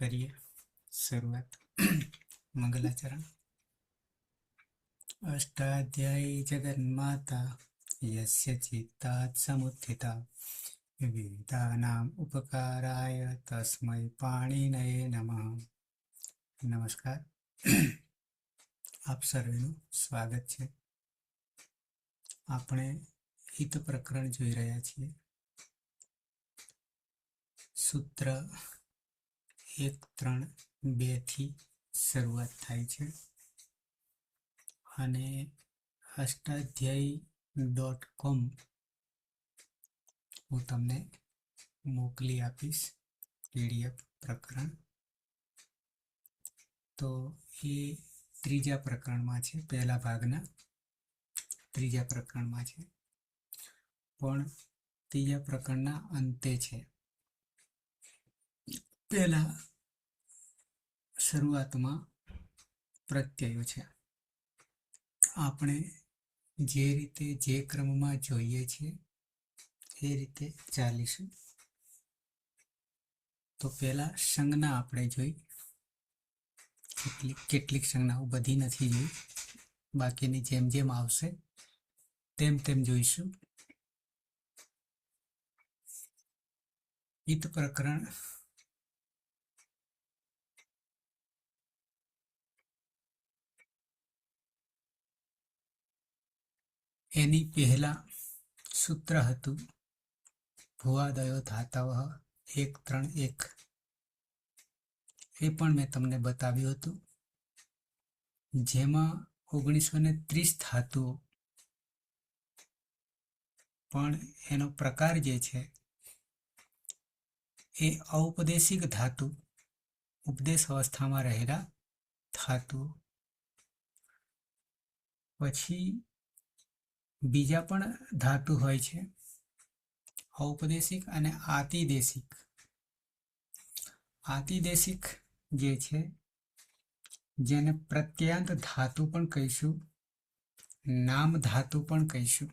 કરીએ શરૂઆત. મંગલાચરણ. અષ્ટાધ્યાયી જગન્માતા યસ્ય ચિત્તાत् સમુત્થિતા વેદાનામ ઉપકારાય તસ્મૈ પાણિનયે નમઃ. નમસ્કાર. આપ સર્વેનું સ્વાગત છે. આપણે હિત પ્રકરણ જોઈ રહ્યા છીએ. સૂત્ર 1.3.2 થી શરૂઆત થાય છે અને અષ્ટાધ્યાયી.com હું તમને મોકલી આપીશ PDF પ્રકરણ. તો એ ત્રીજા પ્રકરણમાં છે, પહેલા ભાગના ત્રીજા પ્રકરણમાં છે, પણ ત્રીજા પ્રકરણના અંતે છે. પહેલા શરૂઆતમાં પ્રત્યયો છે. આપણે જે રીતે જે ક્રમમાં જોઈએ છીએ એ રીતે ચાલીશું. તો પહેલા સંજ્ઞા આપણે જોઈ, કેટલીક સંજ્ઞાઓ, બધી નથી જોઈ, બાકીની જેમ જેમ આવશે તેમ તેમ જોઈશું. હિત પ્રકરણ એની પહેલા સૂત્ર હતું ભુવાદયો ધાતવ 1.3.1. એ પણ મેં તમને બતાવ્યું હતું, જેમાં 1930 ધાતુઓ, પણ એનો પ્રકાર જે છે એ ઔપદેશિક ધાતુ, ઉપદેશ અવસ્થામાં રહેલા ધાતુઓ. પછી બીજા પણ ધાતુ હોય છે, ઔપદેશિક અને આતિદેશિક. આતિદેશિક જે છે, જેને પ્રત્યાંત ધાતુ પણ કહીશું, નામ ધાતુ પણ કહીશું,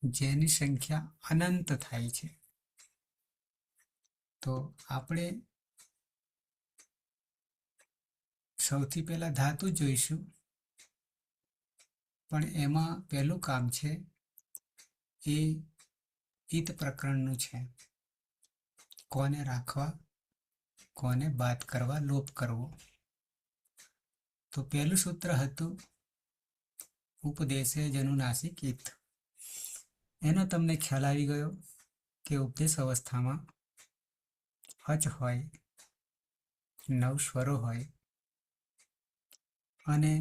જેની સંખ્યા અનંત થાય છે. તો આપણે સૌથી પહેલા ધાતુ જોઈશું, પણ એમાં પહેલું કામ છે એ હિત પ્રકરણનું છે. કોને રાખવા, કોને બાદ કરવા, લોપ કરવો. તો પહેલું સૂત્ર હતું ઉપદેશે જનુનાસિક હિત. એનો તમને ખ્યાલ આવી ગયો કે ઉપદેશ અવસ્થામાં અચ હોય, 9 સ્વરો હોય અને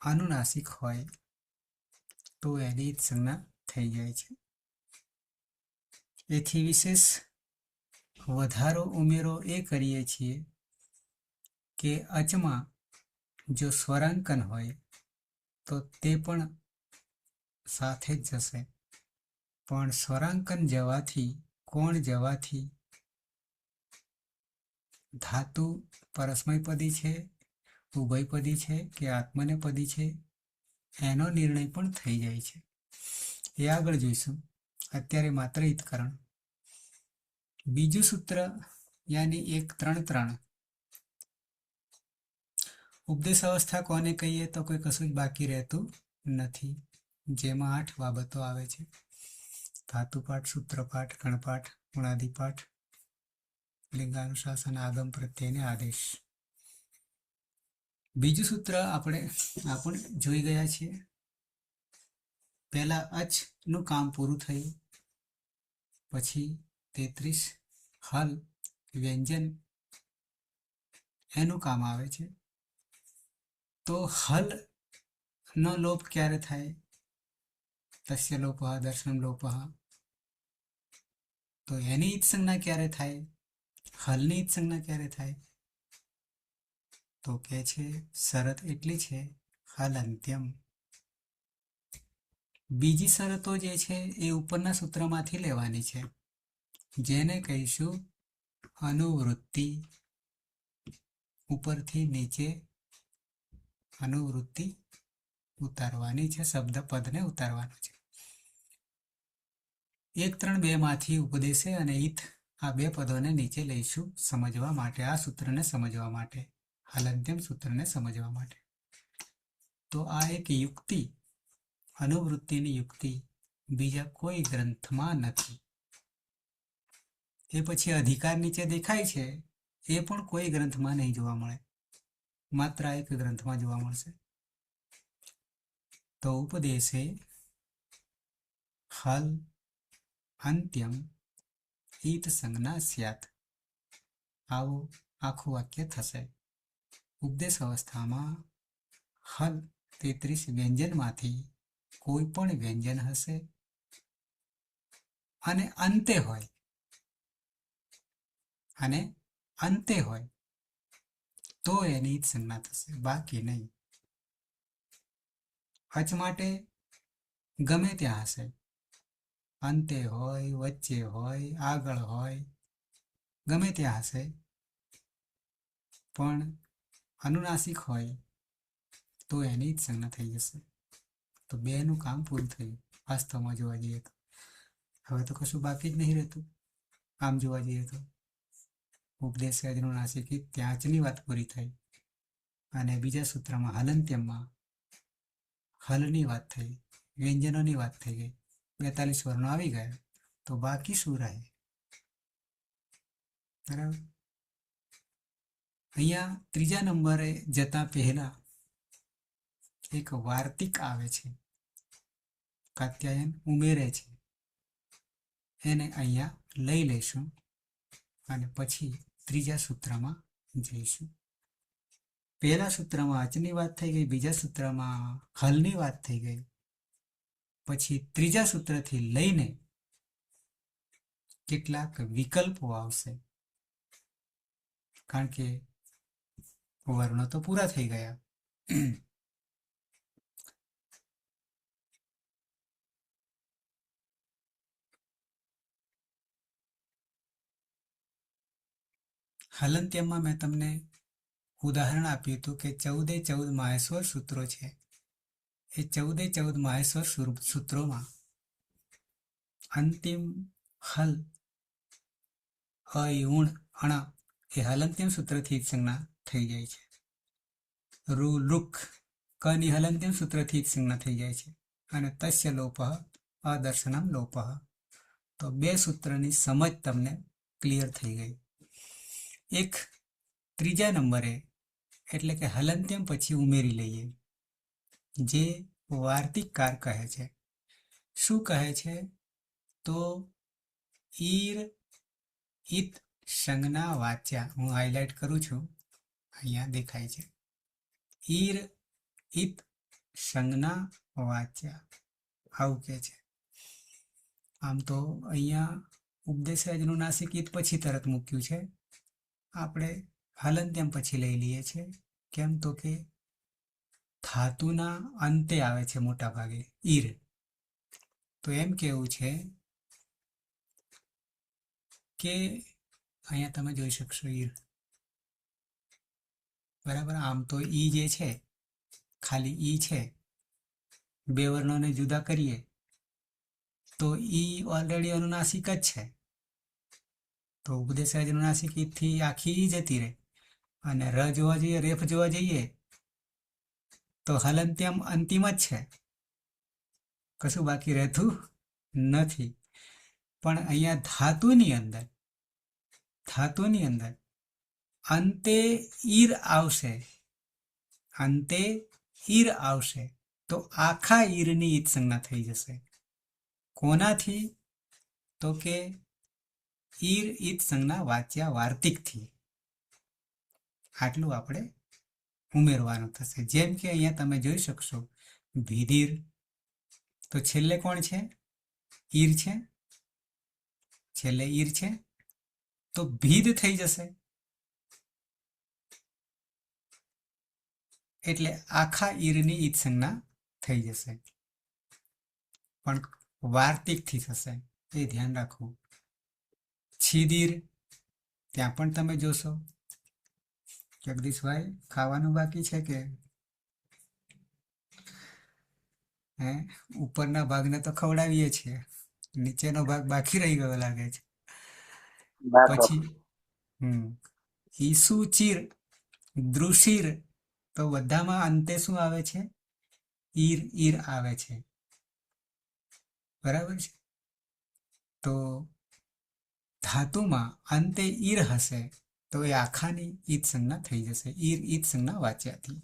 અનુનાસિક હોય તો એની સંજ્ઞા થઈ જાય છે. એથી વિશેષ વધારો ઉમેરો એ કરીએ છીએ કે અચમાં જો સ્વરાંકન હોય તો તે પણ સાથે જ જશે, પણ સ્વરાંકન જવાથી, કોણ જવાથી ધાતુ પરસ્મયપદી છે, ઉભયપદી છે કે આત્મનેપદી છે, એનો નિર્ણય પણ થઈ જાય છે. એ આગળ જોઈશું. અત્યારે માત્ર હિતકરણ. બીજું સૂત્ર યાની 1.3.3. ઉપદેશ અવસ્થા કોને કહીએ તો કોઈ કશું જ બાકી રહેતું નથી, જેમાં 8 બાબતો આવે છે: ધાતુપાઠ, સૂત્રપાઠ, ગણપાઠ, ગુણાદિપાઠ, લિંગાનુશાસન, આગમ પ્રત્યયને આદેશ. બીજું સૂત્ર આપણે જોઈ ગયા છીએ. પહેલા અચ નું કામ પૂરું થયું, પછી 33 હલ વ્યંજન એનું કામ આવે છે. તો હલ નો લોપ ક્યારે થાય? તસ્ય લોપઃ દર્શન લોપઃ. તો એની ઈત સંજ્ઞા ક્યારે થાય? હલની ઈત સંજ્ઞા ક્યારે થાય? તો કે છે શરત એટલી છે હલ અંત્યમ. બીજી શરતો જે છે એ ઉપરના સૂત્રમાંથી લેવાની છે, જેને કહીશું અનુવૃત્તિ. ઉપરથી નીચે અનુવૃત્તિ ઉતારવાની છે, શબ્દ પદને ઉતારવાનું છે. 1.3.2 માંથી ઉપદેશે અને હિત આ બે પદોને નીચે લઈશું સમજવા માટે, આ સૂત્રને સમજવા માટે, હલંત્યમ સૂત્રને સમજવા માટે. તો આ એક યુક્તિ, અનુવૃત્તિની યુક્તિ બીજા કોઈ ગ્રંથમાં નથી. એ પછી અધિકાર નીચે દેખાય છે એ પણ કોઈ ગ્રંથમાં નહીં જોવા મળે, માત્ર એક ગ્રંથમાં જોવા મળશે. તો ઉપદેશે હલ અંત્યમ ઈત સંજ્ઞા સ્યાત, આવું આખું વાક્ય થશે. ઉપદેશ અવસ્થામાં હલ 33 વ્યંજનમાંથી કોઈ પણ વ્યંજન હશે અને અંતે હોય, અને અંતે હોય તો એની ઈત સંજ્ઞા થશે, બાકી નહીં. અચ માટે ગમે ત્યાં હશે, અંતે હોય, વચ્ચે હોય, આગળ હોય, ગમે ત્યાં હશે, પણ અનુનાસિક હોય તો એની જ સંજ્ઞા થઈ જશે. તો બેનું કામ પૂરું થયું વાસ્તવમાં જોવા જઈએ તો. હવે તો કશું બાકી જ નહીં રહેતું આમ જોવા જઈએ તો. ઉપદેશ અનુનાસિક ત્યાં જની વાત પૂરી થઈ, અને બીજા સૂત્રમાં હલંત્યમમાં હલની વાત થઈ, વ્યંજનોની વાત થઈ ગઈ, 42 વર્ણો આવી ગયા, તો બાકી શું રહે? બરાબર. અહીંયા ત્રીજા નંબરે જતા પહેલા એક વાર્તિક આવે છે, કાત્યાયન ઉમેરે છે, એને અહીંયા લઈ લેશું અને પછી ત્રીજા સૂત્રમાં જઈશું. પહેલા સૂત્રમાં અચની વાત થઈ ગઈ, બીજા સૂત્રમાં હલની વાત થઈ ગઈ, પછી ત્રીજા સૂત્રથી લઈને કેટલાક વિકલ્પો આવશે, કારણ કે વર્ણો તો પૂરા થઈ ગયા. હલંત્યમમાં મેં તમને ઉદાહરણ આપ્યું હતું કે 14 માહેશ્વર સૂત્રો છે. એ 14 માહેશ્વર સૂત્રોમાં અંતિમ હલ અયુણ અણ એ હલંત્યમ સૂત્રથી સંજ્ઞા થઈ જાય છે. રૂ લુક કની હલંત્યમ સૂત્રથી સંજ્ઞા થઈ જાય છે, અને તસ્ય લોપઃ અદર્શનમ લોપઃ. તો બે સૂત્રની સમજ તમને ક્લિયર થઈ ગઈ. એક ત્રીજા નંબરે એટલે કે હલંત્યમ પછી ઉમેરી લઈએ, જે વાર્તિકકાર કહે છે. શું કહે છે? તો ઈર ઈત સંજ્ઞા વાચ્યા, હું હાઇલાઇટ કરું છું, અહીંયા દેખાય છે. ઈર ઈત સંજ્ઞા વાચ્યા આવું કે છે. આમ તો અહીંયા ઉપદેશ અનુનાસિક ઈત પછી તરત મૂક્યું છે, આપણે હલંત્યમ પછી લઈ લઈએ છીએ. કેમ? તો કે ધાતુના અંતે આવે છે મોટા ભાગે ઈર. તો એમ કેવું છે કે અહીંયા તમે જોઈ શકશો ઈર, બરાબર. આમ તો ઈ જે છે ખાલી ઈ છે, બે વર્ણોને જુદા કરીએ તો ઈ ઓલરેડી અનુનાસિક જ છે. તો ઉપદેશ અનુનાસિક થી આખી ઈ જતી રહે, અને ર જોવા જઈએ, રેફ જોવા જઈએ તો હલંત્યમ અંતિમ જ છે, કશું બાકી રહેતું નથી. પણ અહીંયા ધાતુની અંદર અંતે ઈર આવશે, અંતે ઈર આવશે તો આખા ઈરની ઈત સંજ્ઞા થઈ જશે. કોનાથી? તો કે ઈર ઈત સંજ્ઞા વાચ્યા વાર્તિકથી. આટલું આપણે ઉમેરવાનું થશે. જેમ કે અહીંયા તમે જોઈ શકશો ભીધીર, તો છેલ્લે કોણ છે? ઈર છે, છેલ્લે ઈર છે, તો ભીદ થઈ જશે. એટલે આખા ઈરની ઈત સંજ્ઞા થઈ જશે, પણ વાર્તિકથી થશે, એ ધ્યાન રાખવું. છીદીર, ત્યાં પણ તમે જોશો. જગદીશભાઈ, ખાવાનું બાકી છે કે? ઉપરના ભાગને તો ખવડાવીએ છીએ, નીચેનો ભાગ બાકી રહી ગયો લાગે છે. પછી ઈસુ ચીર, દ્રુશીર, તો બધામાં અંતે શું આવે છે? ઈર ઈર આવે છે. બરાબર છે. તો ધાતુમાં અંતે ઈર હશે તો એ આખાની ઈદ સંજ્ઞા થઈ જશે. ઈર ઈદ સંજ્ઞા વાચ્યાથી.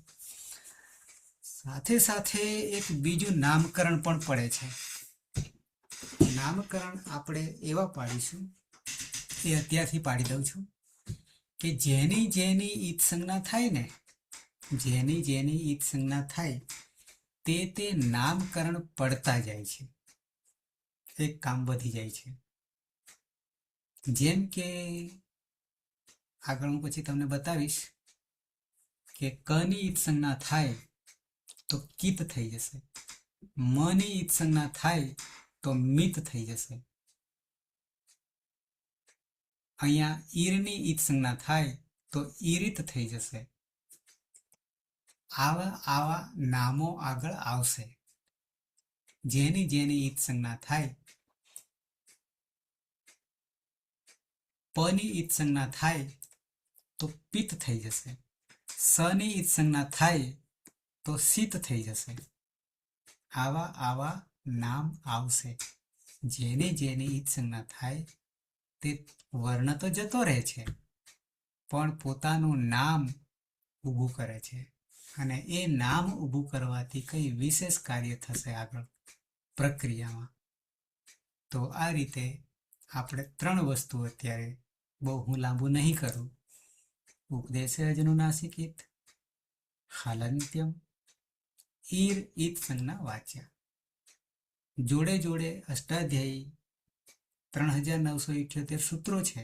સાથે સાથે એક બીજું નામકરણ પણ પડે છે. નામકરણ આપણે એવા પાડીશું, એ અત્યારથી પાડી દઉં છું, કે જેની જેની ઈદ સંજ્ઞા થાય ને, જેની જેની ઈદ સંજ્ઞા થાય તે નામકરણ પડતા જાય છે. એક કામ વધી જાય છે. જેમ કે આગળ હું પછી તમને બતાવીશ કે કની ઈદ સંજ્ઞા થાય તો કિત થઈ જશે, મની ઈદ સંજ્ઞા થાય તો મિત થઈ જશે. અહીંયા ઈરની ઈદ સંજ્ઞા થાય તો ઈરિત થઈ જશે. આવા આવા નામો આગળ આવશે. જેની જેની ઈદ સંજ્ઞા થાય, પની ઈદ સંજ્ઞા થાય તો પિત થઈ જશે. સની ઈદ સંજ્ઞા થાય તો શીત થઈ જશે. આવા આવા નામ આવશે. જેની જેની ઈદ સંજ્ઞા થાય તે વર્ણ તો જતો રહે છે, પણ પોતાનું નામ ઊભું કરે છે. અને એ નામ ઊભું કરવાથી કઈ વિશેષ કાર્ય થશે આગળ પ્રક્રિયામાં. તો આ રીતે આપણે 3 વસ્તુ અત્યારે, બહુ હું લાંબુ નહીં કરું, ઉપદેશજનું નાસિકિત, હાલંત્યમ, ઈર ઈદ સંજ્ઞા વાચ્યા, જોડે જોડે અષ્ટાધ્યાયી 3978 સૂત્રો છે,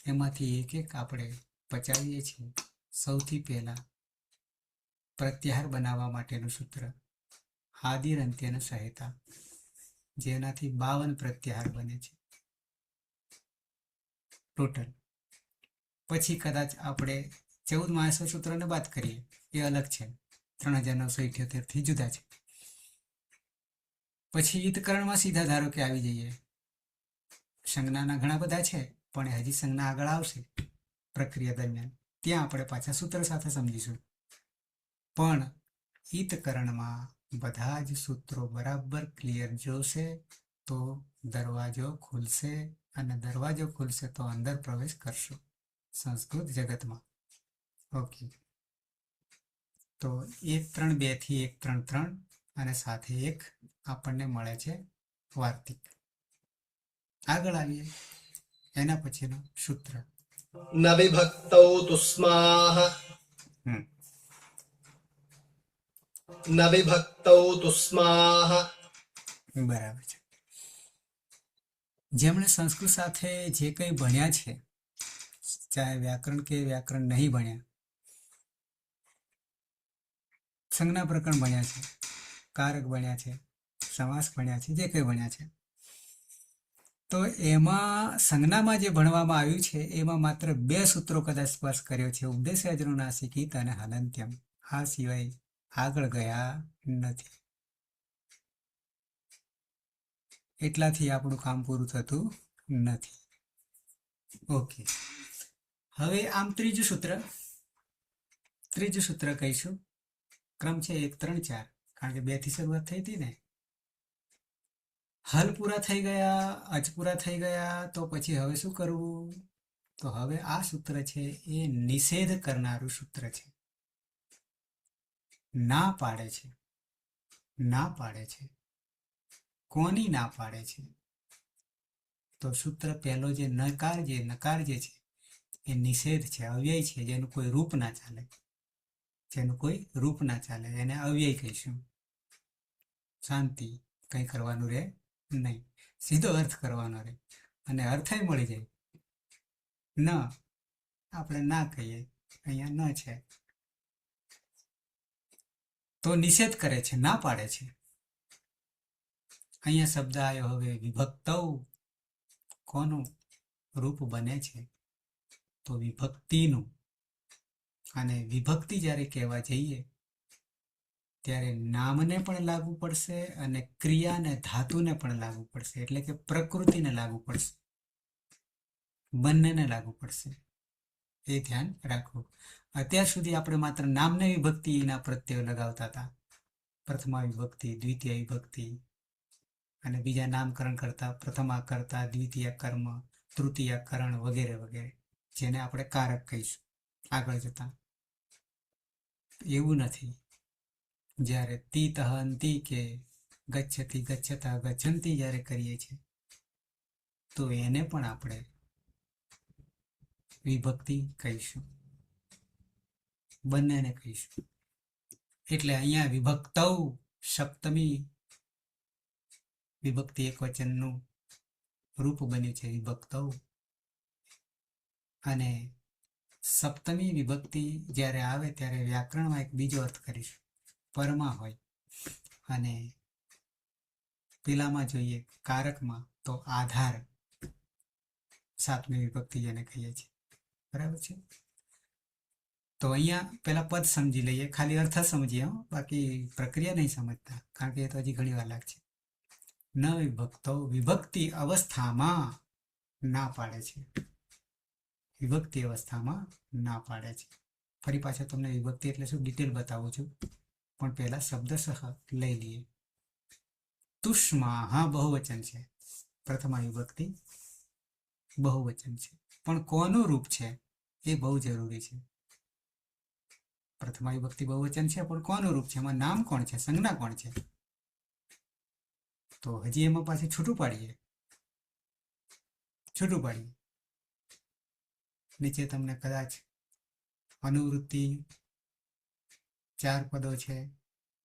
એમાંથી એક એક આપણે પચાવીએ છીએ. સૌથી પહેલા પ્રત્યાહાર બનાવવા માટેનું સૂત્ર આદિર અંત્યન સહાયતા, જેનાથી 52 પ્રત્યાહાર બને છે ટોટલ. પછી કદાચ આપણે 14 મહાસવ સૂત્રને બાદ કરીએ, એ અલગ છે, 3978 થી જુદા છે. પછી ઈદકરણમાં સીધા ધારો કે આવી જઈએ. સંજ્ઞાના ઘણા બધા છે, પણ હજી સંજ્ઞા આગળ આવશે પ્રક્રિયા દરમિયાન, ત્યાં આપણે પાછા સૂત્ર સાથે સમજીશું. પણ ઈતકરણમાં બધા જ સૂત્રો બરાબર ક્લિયર જોશે તો દરવાજો ખુલશે, અને દરવાજો ખુલશે તો અંદર પ્રવેશ કરશો સંસ્કૃત જગતમાં. ઓકે, તો 1-3-2 થી 1-3-3, અને સાથે એક આપણને મળે છે વાર્તિક. આગળ આવીએ એના પછીનું સૂત્ર ન વિભક્તૌ તુસ્માહ, ન વિભક્તૌ તુસ્માહ. બરાબર છે. જેમણે સંસ્કૃત સાથે જે કંઈ ભણ્યા છે, ચાહે વ્યાકરણ કે વ્યાકરણ નહીં ભણ્યા, સંજ્ઞા પ્રકરણ ભણ્યા છે, કારક ભણ્યા છે, સમાસ ભણ્યા છે, જે કંઈ ભણ્યા છે, તો એમાં સંજ્ઞામાં જે ભણવામાં આવ્યું છે એમાં માત્ર 2 સૂત્રો કદાચ સ્પર્શ કર્યો છે, ઉપદેશજનું નાસિકિત અને હાલંત્યમ. આ સિવાય આગળ ગયા નથી. એટલાથી આપણું કામ પૂરું થતું નથી. ઓકે, હવે આમ ત્રીજું સૂત્ર કહીશું. ક્રમ છે 1-3-4, કારણ કે 2 થી શરૂઆત થઈ હતી ને. હલ પૂરા થઈ ગયા, અચ પૂરા થઈ ગયા, તો પછી હવે શું કરવું? તો હવે આ સૂત્ર છે એ નિષેધ કરનારું સૂત્ર છે. ના પાડે છે. ના પાડે છે. કોની ના પાડે છે? તો સૂત્ર પહેલો જે નકાર જે છે એ નિષેધ છે, અવ્યય છે, જેનું કોઈ રૂપ ના ચાલે. એને અવ્યય કહીશું. શાંતિ, કંઈ કરવાનું રહે નહીં, સીધો અર્થ કરવાનો રહે, અને અર્થ મળી જાય. ન આપણે ના કહીએ, અહીંયા ન છે તો નિષેધ કરે છે, ના પાડે છે. અહીંયા શબ્દ આવ્યો હવે વિભક્તૌ, કોનું રૂપ બને છે? તો વિભક્તિનું. અને વિભક્તિ જ્યારે કહેવા જઈએ ત્યારે નામને પણ લાગુ પડશે અને ક્રિયાને ધાતુને પણ લાગુ પડશે, એટલે કે પ્રકૃતિને લાગુ પડશે. બંનેને લાગુ પડશે, એ ધ્યાન રાખવું. અત્યાર સુધી આપણે માત્ર નામને વિભક્તિના પ્રત્યયો લગાવતા હતા, પ્રથમા વિભક્તિ, દ્વિતીય વિભક્તિ, અને બીજા નામકરણ કરતા પ્રથમા કર્તા, દ્વિતીય કર્મ, તૃતીય કરણ વગેરે વગેરે, જેને આપણે કારક કહીશું આગળ જતા. એવું નથી. જ્યારે તી તહંતી કે ગચ્છતી ગચ્છતા ગચ્છંતી જ્યારે કરીએ છીએ તો એને પણ આપણે વિભક્તિ કહીશું, બંનેને કહીશું. એટલે અહીંયા વિભક્તૌ સપ્તમી વિભક્તિ એક વચનનું રૂપ બન્યું છે વિભક્તૌ. અને સપ્તમી વિભક્તિ જ્યારે આવે ત્યારે વ્યાકરણમાં એક બીજો અર્થ કરીશું, પરમાં હોય. અને પેલામાં જોઈએ કારકમાં તો આધાર, સાતમી વિભક્તિ જેને કહીએ છીએ. બરાબર છે. તો અહીંયા પેલા પદ સમજી લઈએ, ખાલી અર્થ સમજીએ, બાકી પ્રક્રિયા નહીં સમજતા, કારણ કે એ તો હજી ઘણી વાર લાગશે. ન વિભક્તો વિભક્તિ અવસ્થામાં ના પાડે છે, વિભક્તિ અવસ્થામાં ના પાડે છે. ફરી પાછો તમને વિભક્તિ એટલે શું ડિટેલ બતાવું છું, પણ પહેલા શબ્દશઃ લઈ લઈએ. તુષ્મા, હા બહુવચન છે, પ્રથમા વિભક્તિ બહુવચન છે, પણ કોનું રૂપ છે એ બહુ જરૂરી છે. પ્રથમા વિભક્તિ બહુવચન છે, પણ કોનું રૂપ છે, એમાં નામ કોણ છે, સંજ્ઞા કોણ છે? તો હજી એમાં પાછું છૂટું પાડીએ. નીચે તમને કદાચ અનુવૃત્તિ 4 પદો છે,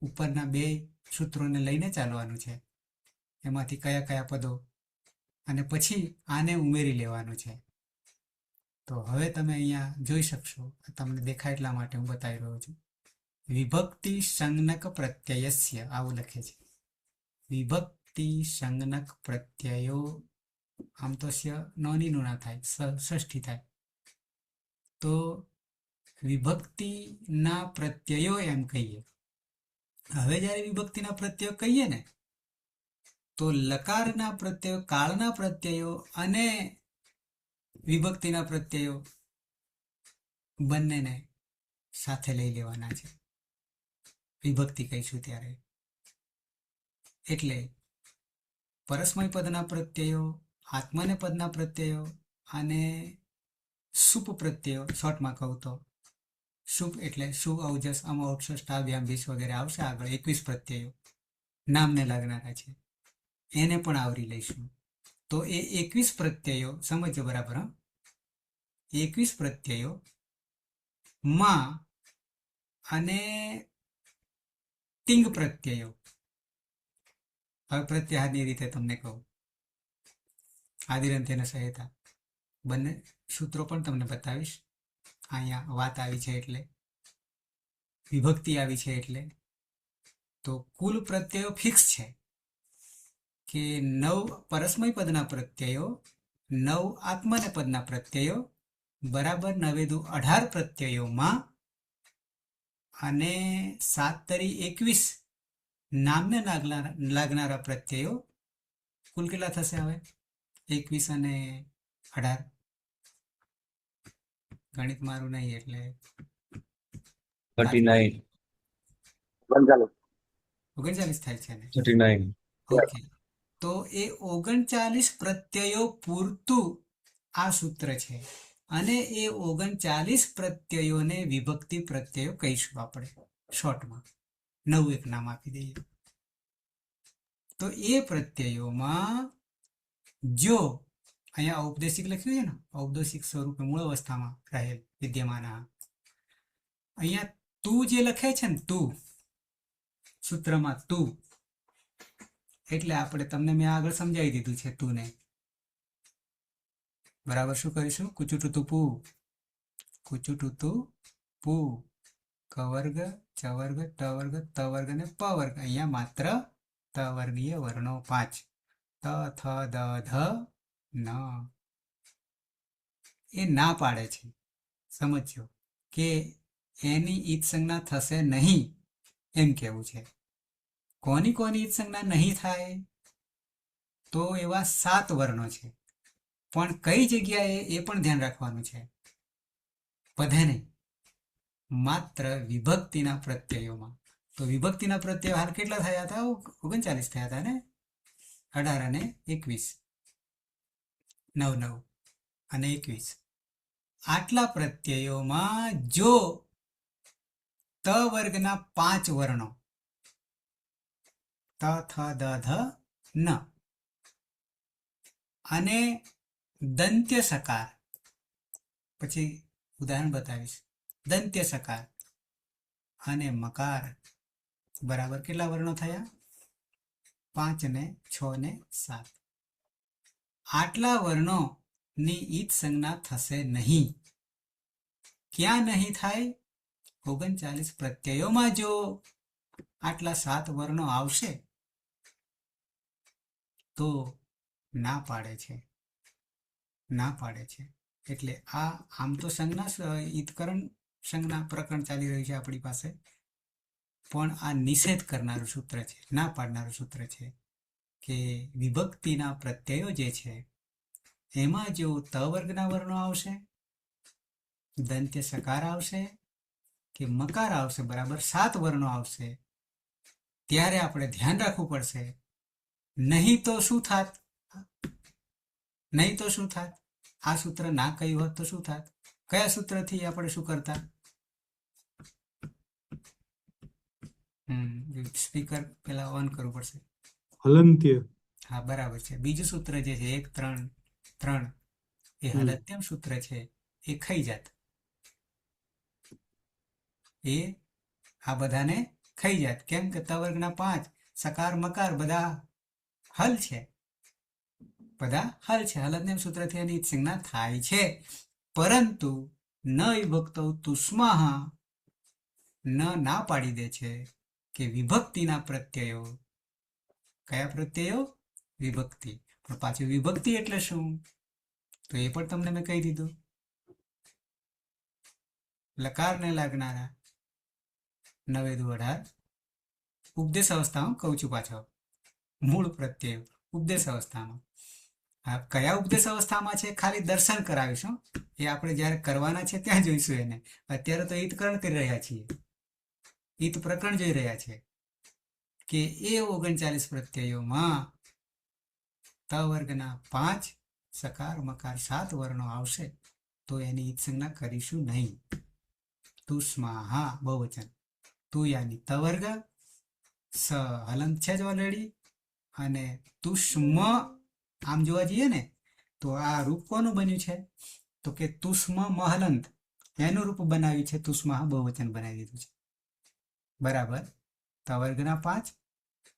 ઉપરના 2 સૂત્રોને લઈને ચાલવાનું છે, એમાંથી કયા કયા પદો, અને પછી આને ઉમેરી લેવાનું છે. તો હવે તમે અહીંયા જોઈ શકશો, તમને દેખાય એટલા માટે હું બતાવી રહ્યો છું. વિભક્તિ સંજ્ઞક પ્રત્યયસ્ય, આવું લખે છે. વિભક્તિ સંજ્ઞક પ્રત્યયો, આમ તો સ્ય નોની નુના થાય, ષષ્ઠી થાય. તો વિભક્તિના પ્રત્યયો એમ કહીએ. હવે જ્યારે વિભક્તિના પ્રત્યયો કહીએ ને, તો લકારના પ્રત્યયો, કાળના પ્રત્યયો અને વિભક્તિના પ્રત્યયો બંનેને સાથે લઈ લેવાના છે વિભક્તિ કહીશું ત્યારે. એટલે પરસ્મય પદના પ્રત્યયો, આત્મને પદના પ્રત્યયો અને સુપ પ્રત્યયો, શોર્ટમાં કહું તો સુપ એટલે સુ, ઔજસ, અમ, ઔક્ષસ, ટાભ્યામ, ભીસ વગેરે આવશે આગળ. 21 પ્રત્યયો નામને લાગનારા છે, એને પણ આવરી લઈશું. તો એ 21 પ્રત્યયો સમજો બરાબર. 21 પ્રત્યયો માં અને તિંગ પ્રત્યયો. હવે પ્રત્યાહારની રીતે તમને કહું, આદિરંત્યના સહાયતા બંને સૂત્રો પણ તમને બતાવીશ. અહીંયા વાત આવી છે એટલે, વિભક્તિ આવી છે એટલે, તો કુલ પ્રત્યયો ફિક્સ છે કે 9 પરસ્મય પદના પ્રત્યયો, 9 આત્મને પદના પ્રત્યયો બરાબર 9 દુ 18 પ્રત્યયોમાં અને 7 તરી 21 નામને લાગનારા પ્રત્યયો, કુલ કેટલા થશે? હવે 21 અને 18, ગણિત મારું નહીં એટલે 39 39 થાય છે ને? 39. ઓકે. તો એ 39 પ્રત્યયો પૂરતું આ સૂત્ર છે, અને એ 39 પ્રત્યયોને વિભક્તિ પ્રત્યયો કહીશું આપણે શોર્ટમાં. 9 એક નામ આપી દઈએ. તો એ પ્રત્યયોમાં જો અહીંયા ઔપદેશિક લખ્યું છે ને, ઔપદેશિક સ્વરૂપે મૂળ અવસ્થામાં રહેલ વિદ્યમાન, અહીંયા તું જે લખે છે ને, તું સૂત્રમાં તું, એટલે આપણે તમને મેં આગળ સમજાવી દીધું છે તુંને. બરાબર શું કરીશું? કુચુટુતુ પૂ, કુચુટુતુ પૂ, કવર્ગ, ચવર્ગ, ટવર્ગ, તવર્ગ અને પવર્ગ. અહીંયા માત્ર તવર્ગીય વર્ણો 5, ત, થ, દ, ધ, ન. એ ના પાડે છે, સમજો કે એની ઈત સંજ્ઞા થશે નહીં, એમ કેવું છે. કોની કોની ઈત સંજ્ઞા નહીં થાય? તો એવા 7 વર્ણો છે. પણ કઈ જગ્યાએ એ પણ ધ્યાન રાખવાનું છે. પદે નહીં, માત્ર વિભક્તિના પ્રત્યયોમાં. તો વિભક્તિના પ્રત્યયો હાલ કેટલા થયા હતા? 39 થયા હતા ને. 18 અને 21, 9 9 અને 21. આટલા પ્રત્યયોમાં જો ત વર્ગના 5 વર્ણો ત થ દ ધ ન અને દંત્ય સકાર, પછી ઉદાહરણ બતાવીશ, દંત્ય સકાર અને મકાર બરાબર કેટલા વર્ણો થયા? 5 ને 6 ને 7. આટલા વર્ણો ની ઈત સંજ્ઞા થશે નહીં. ક્યાં નહીં થાય? 39 પ્રત્યયોમાં જો આટલા 7 વર્ણો આવશે તો ના પાડે છે, ના પાડે છે. એટલે આ આમ તો સંજ્ઞા ઈતકરણ સંજ્ઞા પ્રકરણ ચાલી રહ્યું છે આપણી પાસે, પણ આ નિષેધ કરનારું સૂત્ર છે, ના પાડનારું સૂત્ર છે કે વિભક્તિના પ્રત્યયો જે છે એમાં જો ત વર્ગના વર્ણો આવશે, દંત્ય સકાર આવશે કે મકાર આવશે, બરાબર 7 વર્ણો આવશે, ત્યારે આપણે ધ્યાન રાખવું પડશે. નહીં તો શું થાત? નહીં તો શું થાત? આ સૂત્ર ના કહ્યું હોત તો શું થાત? કયા સૂત્રથી આપણે શું કરતા? સ્પીકર પેલા ઓન કરવું પડશે. હલંત્ય. હા, બરાબર છે. બીજું સૂત્ર જે છે 1 3 3 એ હલત્યમ સૂત્ર છે, એ ખાઈ જાત. એ આ બધાને ખાઈ જાત. કેમ કે ત વર્ગના 5 સકાર મકાર બધા હલ છે, બધા હલ છે. હલત્યમ સૂત્રથી એની સંજ્ઞા થાય છે. પરંતુ ન વિભક્તો તુષ્માહ ના પાડી દે છે કે વિભક્તિના પ્રત્યયો. કયા પ્રત્યયો? વિભક્તિ. પણ પાછું વિભક્તિ એટલે શું? તો એ પણ તમને મેં કહી દીધું. લકારને લાગનારા 9 દુ 18 ઉપદેશ અવસ્થામાં કહું છું. પાછો મૂળ પ્રત્યયો ઉપદેશ અવસ્થામાં. હા, કયા ઉપદેશ અવસ્થામાં છે ખાલી દર્શન કરાવીશું. એ આપણે જ્યારે કરવાના છે ત્યાં જોઈશું એને. અત્યારે તો ઈતકરણ કરી રહ્યા છીએ, ઈત પ્રકરણ જોઈ રહ્યા છે કે એ 39 પ્રત્યયોમાં ત વર્ગના 5 સકાર મકાર 7 વર્ણો આવશે તો એની ઈત સંજ્ઞા કરીશું નહીં. તુષ્માહા બહુવચન, તું યાની ત વર્ગ, સ હલંત છે જ ઓલરેડી, અને તુષ્મ. આમ જોવા જઈએ ને તો આ રૂપ કોનું બન્યું છે? તો કે તુષ્મ મહલંત એનું રૂપ બનાવ્યું છે, તુષ્માહા બહુવચન બનાવી દીધું છે. બરાબર. ત વર્ગના 5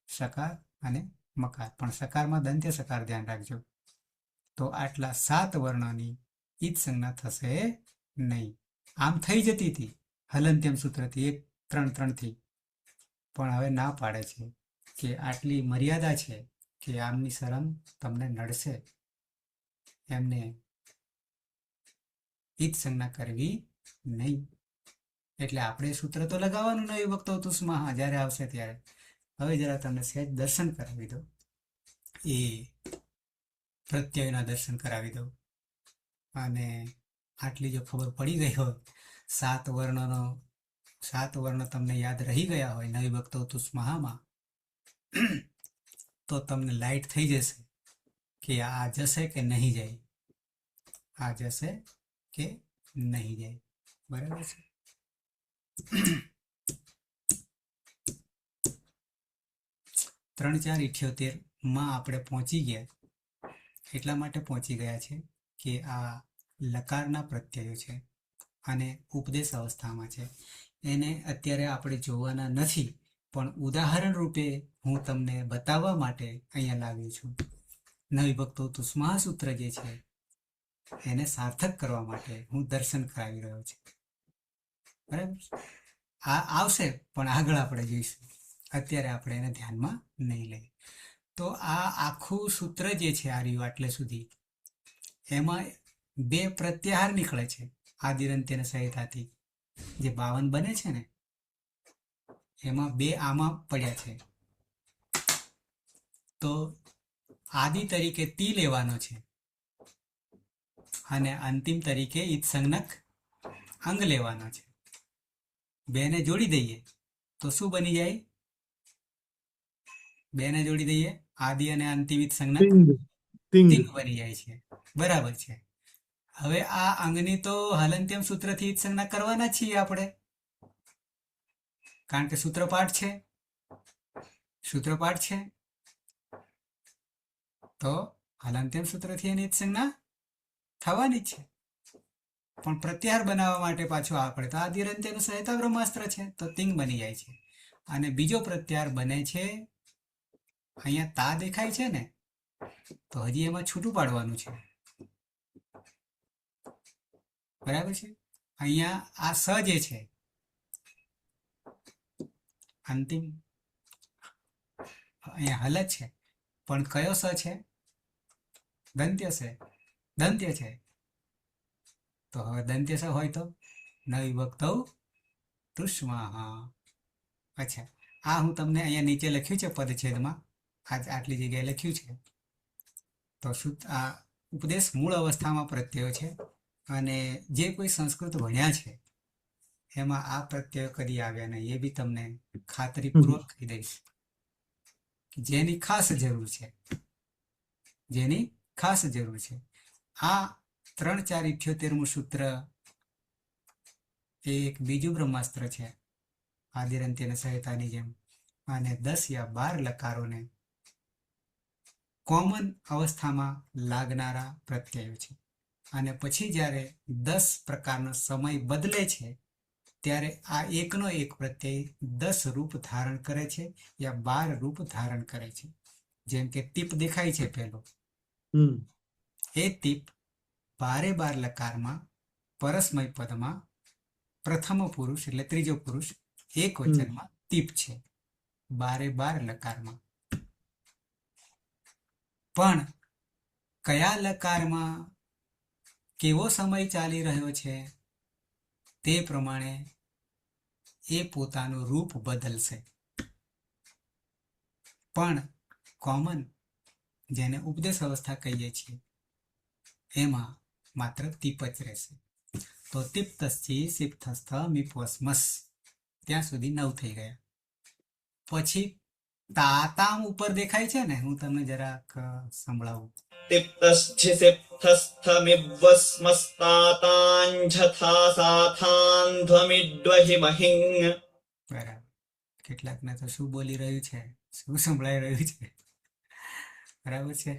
સકાર અને મકાર, પણ સકારમાં દંત્ય સકાર ધ્યાન રાખજો. તો આટલા 7 વર્ણોની ઈત સંજ્ઞા થશે નહીં. આમ થઈ જતી હતી હલંત્યમ સૂત્રથી 1 3 3 થી, પણ હવે ના પાડે છે કે આટલી મર્યાદા છે કે આમની શરમ તમને નડશે, એમને ઈત સંજ્ઞા કરવી નહીં. એટલે આપણે સૂત્ર તો લગાવવાનું નહીં વિભક્તો તુષ્માહ જ્યારે આવશે ત્યારે. હવે જરા તમને સહેજ દર્શન કરાવી દો, એ પ્રત્યયના દર્શન કરાવી દો. અને આટલી જો ખબર પડી ગઈ હોય, 7 વર્ણો તમને યાદ રહી ગયા હોય ન વિભક્તો તુષ્માહમાં, તો તમને લાઈટ થઈ જશે કે આ જશે કે નહીં જાય, આ જશે કે નહીં જાય. બરાબર છે. 3 4 78 માં આપણે પહોંચી ગયા. એટલા માટે પહોંચી ગયા છે કે આ લકારના પ્રત્યયો છે અને ઉપદેશ અવસ્થામાં છે. એને અત્યારે આપણે જોવાના નથી, પણ ઉદાહરણ રૂપે હું તમને બતાવવા માટે અહીંયા લાવ્યો છું. ન વિભક્તો તુષ્માહ સૂત્ર જે છે એને સાર્થક કરવા માટે હું દર્શન કરાવી રહ્યો છું. બરાબર. આ આવશે પણ આગળ આપણે જોઈશું, અત્યારે આપણે એને ધ્યાનમાં નહીં લઈએ. તો આ આખું સૂત્ર જે છે આ રહ્યું આટલે સુધી, એમાં 2 પ્રત્યાહાર નીકળે છે. આદિરંત્ય અને સહિતાથી જે 52 બને છે ને, એમાં 2 આમાં પડ્યા છે. તો આદિ તરીકે તી લેવાનો છે અને અંતિમ તરીકે ઈદ સંજ્ઞક અંગ લેવાનો છે. બેને જોડી દઈએ તો શું બની જાય? બેને જોડી દઈએ આદિ અને અંતિમ ઈદ સંજ્ઞક તિંગ તિંગ તિંગ બની જાય છે. બરાબર છે. હવે આ અંગની તો હલંત્યમ સૂત્રથી ઈદ સંજ્ઞા કરવાના છીએ આપણે, કારણ કે સૂત્રપાઠ છે. તો હલંત્યમ સૂત્રથી એની ઈદ સંજ્ઞા થવાની જ છે. પણ પ્રત્યાહાર બનાવવા માટે પાછું આપણે તો આદિરંત્યનું સહાયતા બ્રહ્માસ્ત્ર છે, તો તિંગ બની જાય છે. અને બીજો પ્રત્યાહાર બને છે, અહીંયા તા દેખાય છે ને, તો હજી એમાં છૂટું પાડવાનું છે. બરાબર છે. અહીંયા આ સ જે છે અંતિમ, અહીંયા હલત છે, પણ કયો સ છે? દંત્ય છે. તો હવે દંત્ય સ હોય તો ન વિભક્તૌ તુષ્માહ. અચ્છા, આ હું તમને અહીંયા નીચે લખ્યું છે પદછેદમાં, આટલી જગ્યાએ લખ્યું છે. તો શું આ ઉપદેશ મૂળ અવસ્થામાં પ્રત્યયો છે, અને જે કોઈ સંસ્કૃત ભણ્યા છે એમાં આ પ્રત્યયો કદી આવ્યા નહીં, એ બી તમને ખાતરીપૂર્વક કહી દઈશ. જેની ખાસ જરૂર છે. આ 3, 4, 78મું સૂત્ર એ એક બીજું બ્રહ્માસ્ત્ર છે આદિરંત્ય અને સહાયતાની જેમ, અને 10 યા 12 લકારોને કોમન અવસ્થામાં લાગનારા પ્રત્યયો છે. અને પછી જ્યારે 10 પ્રકારનો સમય બદલે છે ત્યારે આ એકનો એક પ્રત્યય 10 રૂપ ધારણ કરે છે યા 12 રૂપ ધારણ કરે છે. જેમ કે ટીપ દેખાય છે પેલો, એ ટીપ 12 લકારમાં પરસ્મય પદમાં પ્રથમ પુરુષ એટલે ત્રીજો પુરુષ એક વચનમાં ટીપ છે 12 લકારમાં. પણ કયા લકારમાં કેવો સમય ચાલી રહ્યો છે તે પ્રમાણે એ પોતાનું રૂપ બદલશે. પણ કોમન, જેને ઉપદેશ અવસ્થા કહીએ છીએ, એમાં માત્ર તીપ જ રહેશે. તો તિપ્તસ્થી સિપ્તસ્થ મિપવસ્મસ, ત્યાં સુધી 9 થઈ ગયા. પછી તાતામ ઉપર દેખાય છે ને, હું તમને જરાક સંભળાવું. તિપ્તશ્ચિસિપ્તસ્થમિવસ્મસ્તાતાંજથા સાથાન્ધ્વમિડ્વહિમહિં. બરાબર. કેટલાકને તો શું બોલી રહ્યું છે, શું સંભળાઈ રહ્યું છે, બરાબર છે,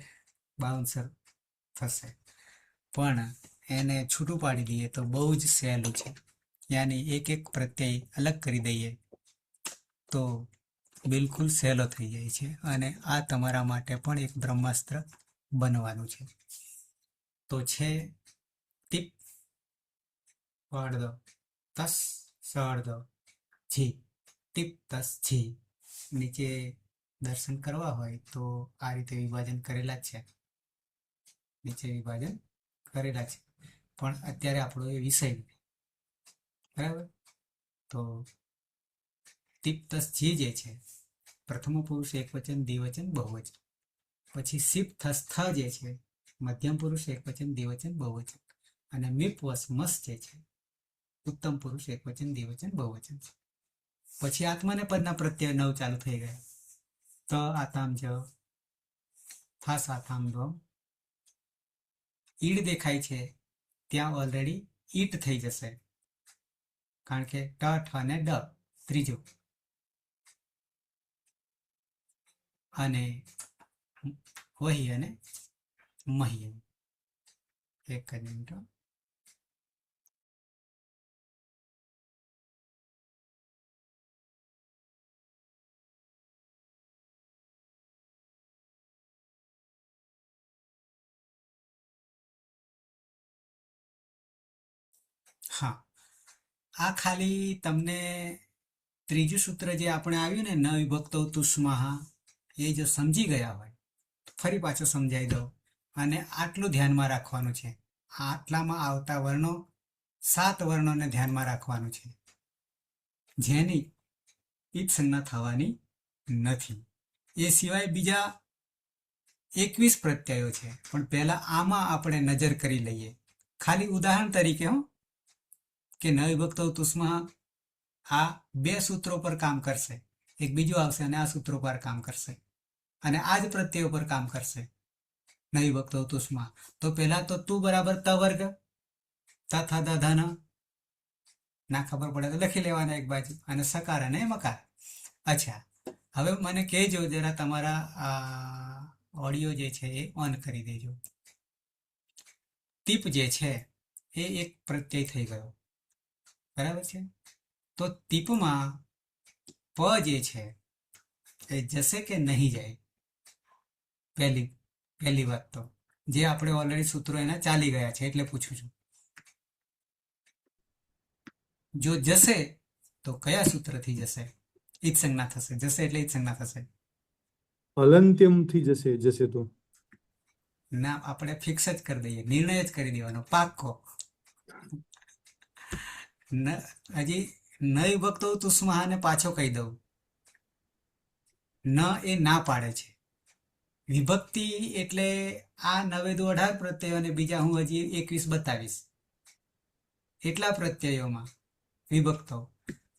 બાઉન્સર થશે. પણ એને છૂટું પાડી દઈએ તો બહુ જ સહેલું છે. યાની એક પ્રત્યય અલગ કરી દઈએ તો બિલકુલ સહેલો થઈ જાય છે. અને આ તમારા માટે પણ એક બ્રહ્માસ્ત્ર બનવાનું છે. તો છે ટીપ અડધો તસ સઅડધો જી, ટીપ તસ જી. નીચે દર્શન કરવા હોય તો આ રીતે વિભાજન કરેલા જ છે, નીચે વિભાજન કરેલા છે. પણ અત્યારે આપણો એ વિષય, બરાબર. તો ટીપ તસ જી જે છે પ્રથમ પુરુષ એકવચન દ્વિવચન બહુવચન. પછી સિપ થસ થ જે છે મધ્યમ પુરુષ એકવચન દ્વિવચન બહુવચન. અને મીપ વસ મસ જે છે ઉત્તમ પુરુષ એકવચન દ્વિવચન બહુવચન. પછી આત્માને પદના પ્રત્યય 9 ચાલુ થઈ ગયા. ત આતામ જ, થા સાથામ દ્વમ. ઈડ દેખાય છે ત્યાં ઓલરેડી ઈટ થઈ જશે, કારણ કે ટ ઠ અને ડ ત્રીજો. અને વહી અને મહી. એક જ મિનિટ. હા, આ ખાલી તમને ત્રીજું સૂત્ર જે આપણે આવ્યું ને ન વિભક્તો તુષ્માહ, એ જો સમજી ગયા હોય તો ફરી પાછું સમજાવી દઉં. અને આટલું ધ્યાનમાં રાખવાનું છે, આટલામાં આવતા વર્ણો 7 વર્ણોને ધ્યાનમાં રાખવાનું છે, જેની ઈદ સંજ્ઞા થવાની નથી. એ સિવાય બીજા 21 પ્રત્યયો છે, પણ પહેલા આમાં આપણે નજર કરી લઈએ ખાલી ઉદાહરણ તરીકે હો, કે ન વિભક્ત તુસ્મા આ બે સૂત્રો પર કામ કરશે, એક બીજું આવશે અને આ સૂત્રો પર કામ કરશે અને આ જ પ્રત્યયો પર કામ કરશે. ન વિભક્ત તુસ્મા તો પેલા તો તું બરાબર ત વર્ગ તથા દધન ના ખબર પડે તો લખી લેવાના એક બાજુ, અને સકાર અને મકાર. અચ્છા, હવે મને કહેજો જરા, તમારા ઓડિયો જે છે એ ઓન કરી દેજો. ટીપ જે છે એ એક પ્રત્યય થઈ ગયો, બરાબર છે. તો ટીપમાં પ જે છે એ જશે કે નહીં જાય? પહેલી વાત તો જે આપણે ઓલરેડી સૂત્રો એના ચાલી ગયા છે એટલે પૂછું છું. જો જશે તો કયા સૂત્રથી જશે? ઈદ સંજ્ઞા થશે. જશે એટલે ઈદ સંજ્ઞા થશે. હલંત્યમથી જશે તો ના, આપણે ફિક્સ જ કરી દઈએ, નિર્ણય જ કરી દેવાનો પાક્કો. હજી ન વિભક્ત તુસ્મહાને પાછો કહી દઉં, ન એ ના પાડે છે. વિભક્તિ એટલે આ 9 દુ 18 પ્રત્યયો અને બીજા હું હજી 21 બતાવીશ એટલા પ્રત્યયોમાં વિભક્તો.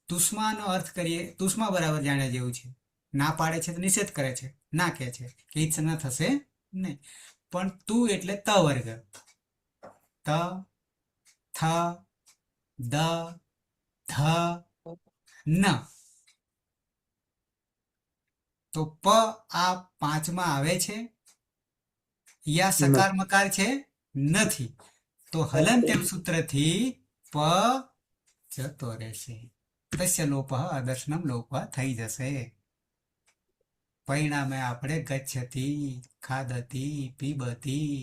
તુસ્માનો અર્થ કરીએ, તુસ્મા બરાબર જાણ્યા જેવું છે. ના પાડે છે તો નિષેધ કરે છે, ના કહે છે કે ઈચ્છ ન થશે નહીં. પણ તું એટલે ત વર્ગ, ત, થ, દ, ધ, ન. તો પ આ 5માં આવે છે યા સકાર મકાર છે? નથી. તો હલંત્યમ સૂત્રથી પ જતો રહેશે. તસ્ય લોપ અદર્શનમ લોપ થઈ જશે. પરિણામે આપણે ગચ્છતી, ખાદતી, પીબતી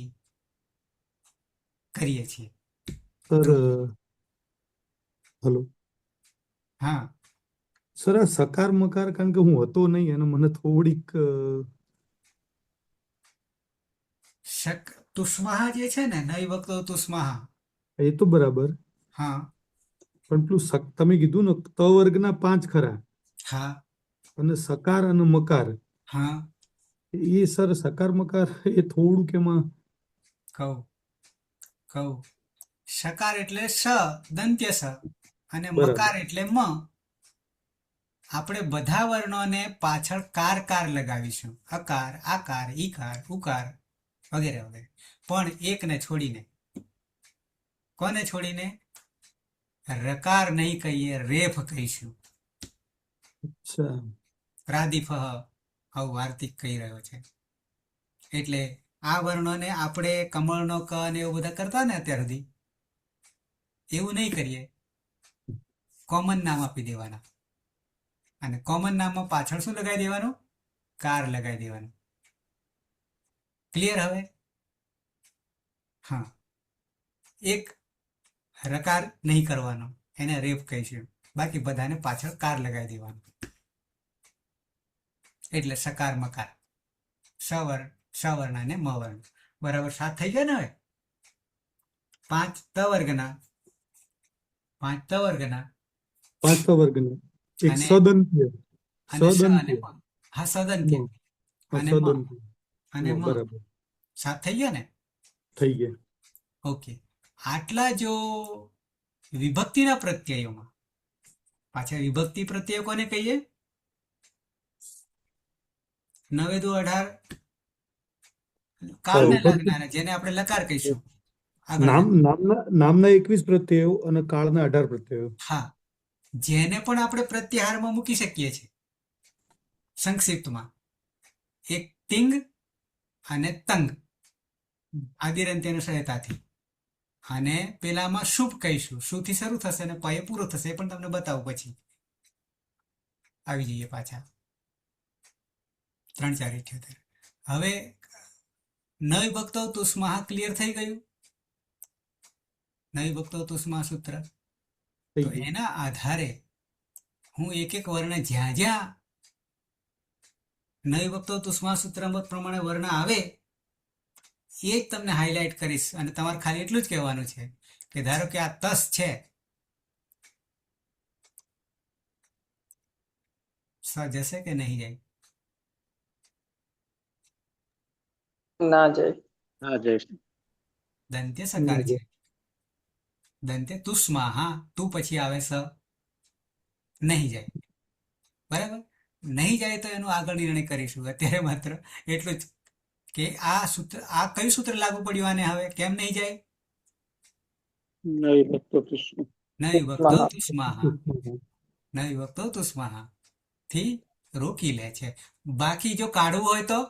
કરીએ છીએ. સર, હલો હા, સર, આ સકાર મકાર, કારણ કે હું હતો નહીં અને મને થોડીક તુસ્માહા જે છે ને, નઈ વખતો તુસ્માહા, એ તો બરાબર, હા પણ પેલું તમે કીધું ને ત વર્ગના 5 ખરા હા અને સકાર અને મકાર, હા, એ સર સકાર મકાર એ થોડુંક એમાં કહું. સકાર એટલે સ, દંત્ય સ, અને બરાબર. મકાર એટલે મ. આપણે બધા વર્ણોને પાછળ કાર લગાવીશું, અકાર, આકાર, ઈકાર, ઉકાર વગેરે વગેરે. પણ એકને છોડીને. કોને છોડીને? રકાર નહીં કહીએ, રેફ કહીશું. અચ્છા, પ્રાદિફ આવું વાર્તિક કહી રહ્યો છે. એટલે આ વર્ણોને આપણે કમળનો ક અને એવું બધા કરતા ને અત્યાર સુધી, એવું નહીં કરીએ. કોમન નામ આપી દેવાના, અને કોમન નામમાં પાછળ શું લગાવી દેવાનું? કાર લગાવી દેવાનું. ક્લિયર હવે? હા, એક રકાર નહીં કરવાનો, એને રેફ કહીશું. બાકી બધાને પાછળ કાર લગાવી દેવાનું. એટલે સકાર મકાર, સવર્ણ અને મવર્ણ બરાબર 7 થઈ ગયા ને. હવે 5 ત વર્ગના, 5 ત વર્ગના 5 ત વર્ગના, એક અને સદંત્ય, અને સ અને સદંત્ય, મ. હા, સદંત્ય અને મ સદંત્ય, અને મ. બરાબર, 7 થઈ ગયા ને. થઈ ગયા. ઓકે. આટલા જો વિભક્તિના પ્રત્યયોમાં, પાછા વિભક્તિ પ્રત્યયો કોને કહીએ? 9 દુ 18 કાળને લાગનારા, જેને આપણે લકાર કહીશું. આગળ નામના 21 પ્રત્યયો અને કાળના 18 પ્રત્યયો. હા, જેને પણ આપણે પ્રત્યાહારમાં મૂકી શકીએ છીએ. સંક્ષિપ્તમાં એક તિંગ અને તંગ, આદિરંત્યની સહાયતાથી. અને પેલામાં શુભ કહીશું, શુથી શરૂ થશે અને પએ પૂરો થશે. એ પણ તમને બતાવું પછી. આવી જઈએ પાછા 3 4 78. હવે ન વિભક્તો તુસ્મા ક્લિયર થઈ ગયું. ન વિભક્તો તુસ્મા સૂત્ર. તો એના આધારે હું એક એક વર્ણ જ્યાં જ્યાં ન વિભક્તો તુસ્મા સૂત્ર પ્રમાણે વર્ણ આવે એ જ તમને હાઇલાઇટ કરીશ. અને તમારે ખાલી એટલું જ કહેવાનું છે કે ધારો કે આ તસ છે, સ જશે કે નહીં જાય? ના જાય. દંત્ય સકાર છે. દંતે તુષ્મા, હા, તું પછી આવે સ, નહીં જાય. બરાબર, નહીં જાય તો એનો આગળ નિર્ણય કરીશું. અત્યારે માત્ર એટલું જ કે આ સૂત્ર, આ કયું સૂત્ર લાગુ પડ્યું આને? હવે કેમ નહીં જાય? નહીં ભક્તો કૃષ્ણ. નહીં ભક્તો તુષ્માહા, નહીં ભક્તો તુષ્માહા થી રોકી લે છે. બાકી જો કાઢવું હોય તો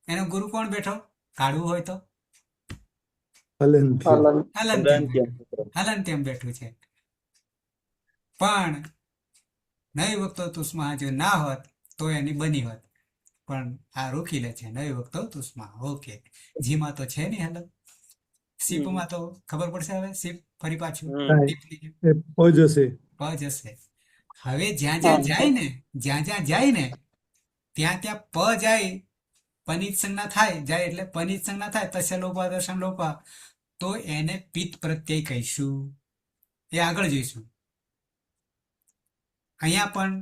એનો ગુરુ કોણ બેઠો? કાઢવું હોય તો હલનથી. હલન હલન તેમ બેઠું, હલન તેમ બેઠું છે. પણ નહીં ભક્તો તુષ્મા જો ના હોત તો એની બની હોત, પણ આ રોકી લે છે. નહીં ભક્તો તુષ્મા. ઓકે, જીમાં તો છે નહીં હલન. સીપમાં તો ખબર પડશે. હવે સીપ ફરી પાછું હા, ટીપની જેમ એ પ જશે. પ જશે. હવે જ્યાં જ્યાં જાય ને, જ્યાં જ્યાં જાય ને ત્યાં ત્યાં પ જાય, પનિત સંજ્ઞા થાય. જાય એટલે પનિત સંજ્ઞા થાય, તસ્ય લોપા દર્શન લોપા, તો એને પિત્ત પ્રત્યય કહીશું. એ આગળ જોઈશું. અહીંયા પણ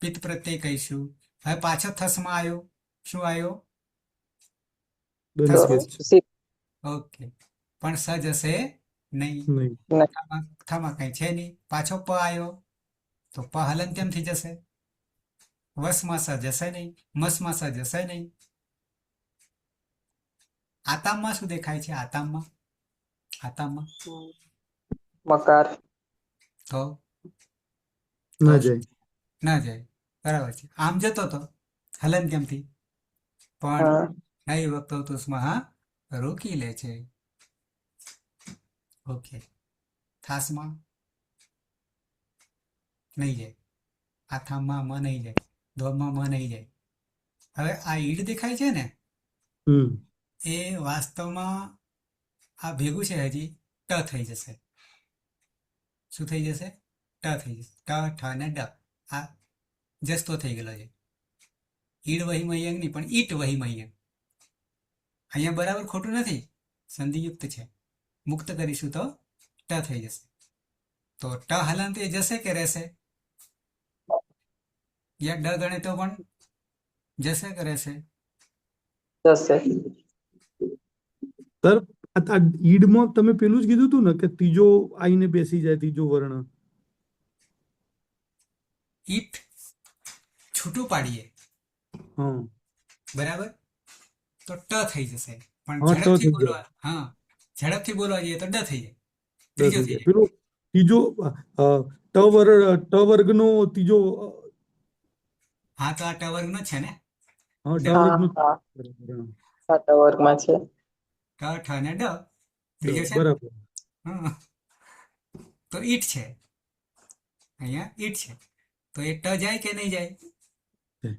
પિત્ત પ્રત્યય કહીશું. હવે પાછો થસમાં આવ્યો. શું આવ્યો? દંત કે છે. સીપ ઓકે, પણ સ જશે નહીં. નહીં. થામાં કઈ છે નહીં. પાછો પ આવ્યો તો પ હલન તેમ થઈ જશે. વસમાં સ જશે નહીં, મસમાં સ જશે નહીં. આતામમાં શું દેખાય છે? આતામમાં, આતામમાં મકાર તો ના જાય. ના જાય. બરાબર છે. આમ જતો તો હલન કેમથી, પણ હા. નહીં વખતો તુષ્મા હા રોકી લે છે. ઓકે, થાસમાં નહીં જાય. આથામાં મ નહીં જાય. ધોમાં મ નહીં જાય. હવે આ ઈડ દેખાય છે ને, હમ. એ વાસ્તવમાં આ ભેગું છે, હજી ટ થઈ જશે. શું થઈ જશે? ટ થઈ જશે. ટ, ઠ ને ડ. આ જસ્તો થઈ ગયેલો છે. ઈડ વહી મહ્યંગ નહીં, પણ ઈટ વહી મહ્યંગ. અહીંયા બરાબર ખોટું નથી, સંધિયુક્ત છે. મુક્ત કરીશું તો ટ થઈ જશે. તો ટ હલન એ જશે કે રહેશે? યા ડ ગણે તો પણ જશે કે રહેશે? જશે. સર, આ ઈડમાં તમે પેલું જ કીધું હતું ને કે ત્રીજો આઈને બેસી જાય, ત્રીજો વર્ણ. ઈટ છૂટું પાડીએ હા, બરાબર તો ટ થઈ જશે. પણ હા, ટ ઝડપથી થઈ બોલવા, હા, ઝડપથી બોલવા જઈએ તો ડ થઈ જાય. ડ ત્રીજો થઈ થઈ જાય. જાય. પેલો ત્રીજો ટ વર્ગનો ત્રીજો હા, તો આ ટ વર્ગનો જ છે ને. હા, ટ હા વર્ગનો. હા બરાબર, હા. સાતા વર્ગમાં છે. ટ, ઠ ને ડ. ત્રીજો છે ને? બરાબર. હા. તો ઈટ છે, અહીંયા ઈટ છે. તો એ ટ જાય કે નહીં જાય? જાય.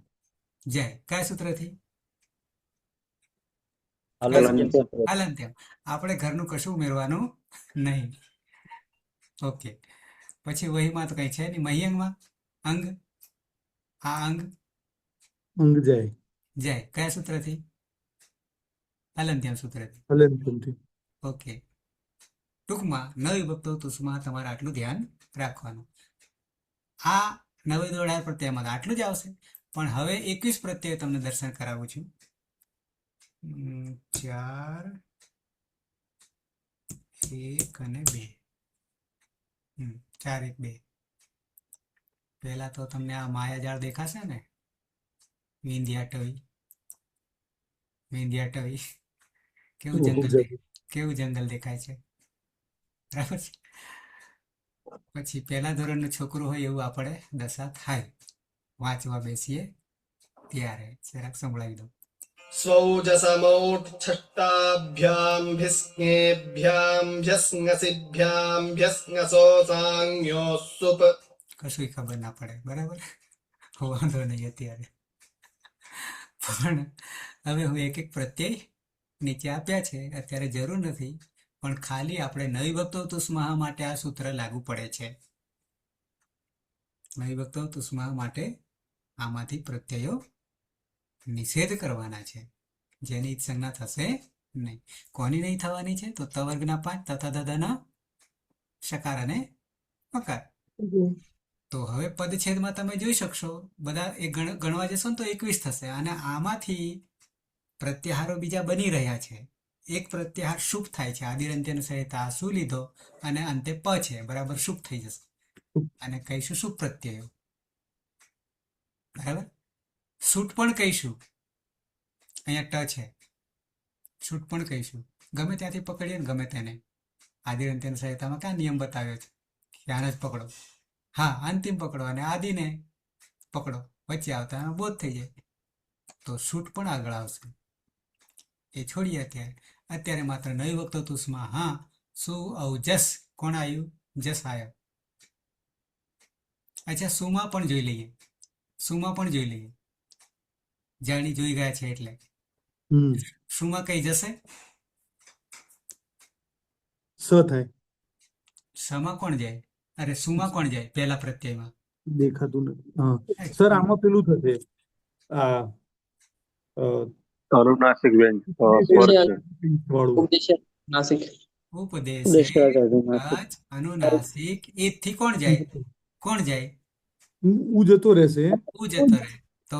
જાય. કયા સૂત્રથી? હલન હલન તેમ. આપણે ઘરનું કશું ઉમેરવાનું નહીં. ઓકે, પછી વહીમાં તો કઈ છે નહીં. મહ્યંગમાં અંગ, આ અંગ અંગ જાય. જાય. કયા સૂત્રથી? હલન તેમ સૂત્રથી. હલન તેમથી. ઓકે, ટૂંકમાં ન વિભક્તો તુષ્મા તમારે આટલું ધ્યાન રાખવાનું. આ નવે દોડાય પણ તેમાં આટલું જ આવશે. પણ હવે 21 પ્રત્યય તમને દર્શન કરાવું છું. 4, 1 અને 2. 4, 1, 2. પહેલા તો તમને આ માયાજાળ દેખાશે ને, વિંધ્યાટવી, વિંધ્યાટવી. કેવું જંગલ કેવું જંગલ દેખાય છે, બરાબર છે. પછી પહેલા ધોરણનું છોકરું હોય એવું આપણે દશા થાય વાંચવા બેસીએ ત્યારે. જરાક સંભળાવી દો. स्वौजसमौच्छष्टाभ्याम् भिस्ङेभ्याम् भ्यस्ङसिभ्याम् भ्यस्ङसो साङ्योः सुप् કશું ખબર ના પડે, બરાબર. વાંધો નહીં અત્યારે. પણ હવે હું એક એક પ્રત્યય નીચે આપ્યા છે, અત્યારે જરૂર નથી. પણ ખાલી આપણે નવી ભક્તો તુષ્મા માટે આ સૂત્ર લાગુ પડે છે. નવી ભક્તો તુષ્મા માટે આમાંથી પ્રત્યયો નિષેધ કરવાના છે, જેની સંજ્ઞા થશે નહીં. કોની નહીં થવાની છે? તો ત વર્ગના 5 તથા દાદાના શકાર અને મકાર. તો હવે પદછેદમાં તમે જોઈ શકશો, બધા એ ગણવા જશો ને તો 21 થશે. અને આમાંથી પ્રત્યાહારો બીજા બની રહ્યા છે. એક પ્રત્યાહાર શુભ થાય છે, આદિરંત્યનું સહિત આ શું લીધો અને અંતે પ છે, બરાબર શુભ થઈ જશે અને કહીશું શુભ પ્રત્યયો, બરાબર. સૂટ પણ કહીશું, અહીંયા ટ છે, સૂટ પણ કહીશું, ગમે ત્યાંથી પકડીએ ને ગમે તેને. આદિરંત્યની સહાયતામાં ક્યાં નિયમ બતાવ્યો છે કે આને જ પકડો, હા અંતિમ પકડો અને આદિને પકડો, વચ્ચે આવતા એનો બોધ થઈ જાય તો સૂટ પણ આગળ આવશે. એ છોડીએ અત્યારે માત્ર નવી વખતો તુષ્મા હા સુ ઔ જસ કોણ આવ્યું, જસ આવ્યો. અચ્છા સુમાં પણ જોઈ લઈએ, સુમાં પણ જોઈ લઈએ, જાણી જોઈ ગયા છે એટલે હમ સુમાં કઈ જશે, સ થાય, સમાં કોણ જાય, અરે સુમાં કોણ જાય પહેલા પ્રત્યયમાં, દેખાતું નથી. હા સર, આમાં પેલું થશે આ અનુનાસિક વ્યંજન સ્વર છે. વાળું. ઉપદેશ નાસિક ઉપદેશે અજ અનુનાસિક એથી કોણ જાય, કોણ જાય, ઉ જતો રહેશે, ઉ જતો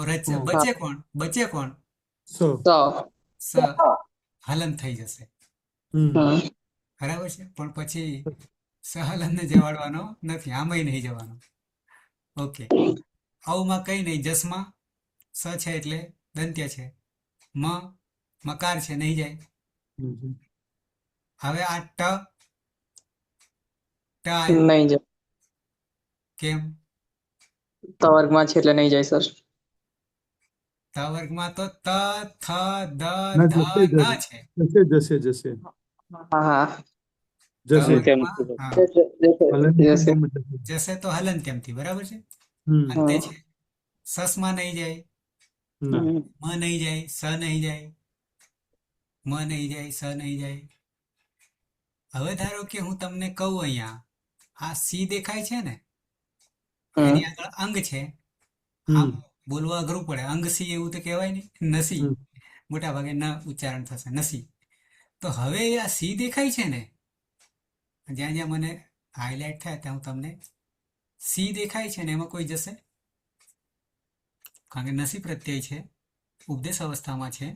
રહે તો હા. બચે કોણ, બચે કોણ, સ. સ હલન થઈ જશે, હમ બરાબર છે. પણ પછી સહલનને જવાડવાનો નથી, આમાંય નહીં જવાનો. ઓકે, ઔમાં કઈ નહીં, જસમાં સ છે એટલે દંત્ય છે, મકાર છે નહીં જાય. હમ. હવે આ ટ આવ્યું, નહીં જાય, કેમ, ત વર્ગમાં છે એટલે નહીં જાય સર. ત વર્ગમાં તો ત થ દ ના, ધ ન છે. જશે જશે હા હા ત જશે. વર્ગમાં હા જશે. જશે તો હલંત્યમથી, બરાબર છે. હમ અંતે છે, સસમાં નહીં જાય, ના. મ નહીં જાય, સ નહીં જાય, મ નહીં જાય, સ નહીં જાય. હવે ધારો કે હું તમને કહું અહીંયા આ સી દેખાય છે ને, એની આગળ અંગ છે, આમ બોલવા અઘરું પડે, અંગ સી એવું તો કહેવાય નહીં, નસી, મોટા ભાગે ન ઉચ્ચારણ થશે, નસી. તો હવે આ સી દેખાય છે ને, જ્યાં જ્યાં મને હાઇલાઇટ થાય ત્યાં હું તમને સી દેખાય છે ને એમાં કોઈ જશે, કારણ કે નસી પ્રત્યય છે, ઉપદેશ અવસ્થામાં છે,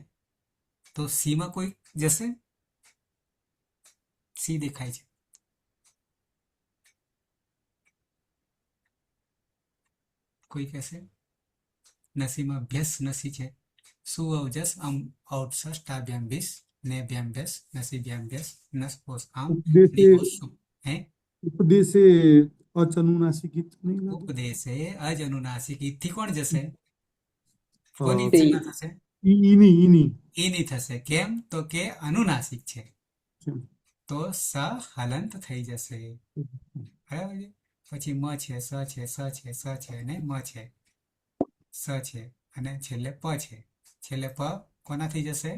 તો સીમાં કોઈ જશે, સી દેખાય છે, કોઈ કહેશે નસીમાં ભ્યસ નસી છે, સુ અવજસ અમ ઔટસ ટાભ્યામ ભીસ ને ભ્યામ ભ્યસ નસી ભ્યામ ભ્યસ નસ પોસ આમ નિહોસ સુ. હે ઉપદેશે અચનુનાસિકિત નહીં લાગે? ઉપદેશે અજ અનુનાસિક થી કોણ જશે, હા. કોની તે. સંજ્ઞા થશે, ઈની એની થશે. કેમ તો કે અનુનાસિક છે છે. તો સ હલંત થઈ જશે, બરાબર છે. પછી મ છે, સ છે, સ છે, સ છે અને મ છે, સ છે અને છેલ્લે પ છે. છેલ્લે પ કોનાથી જશે,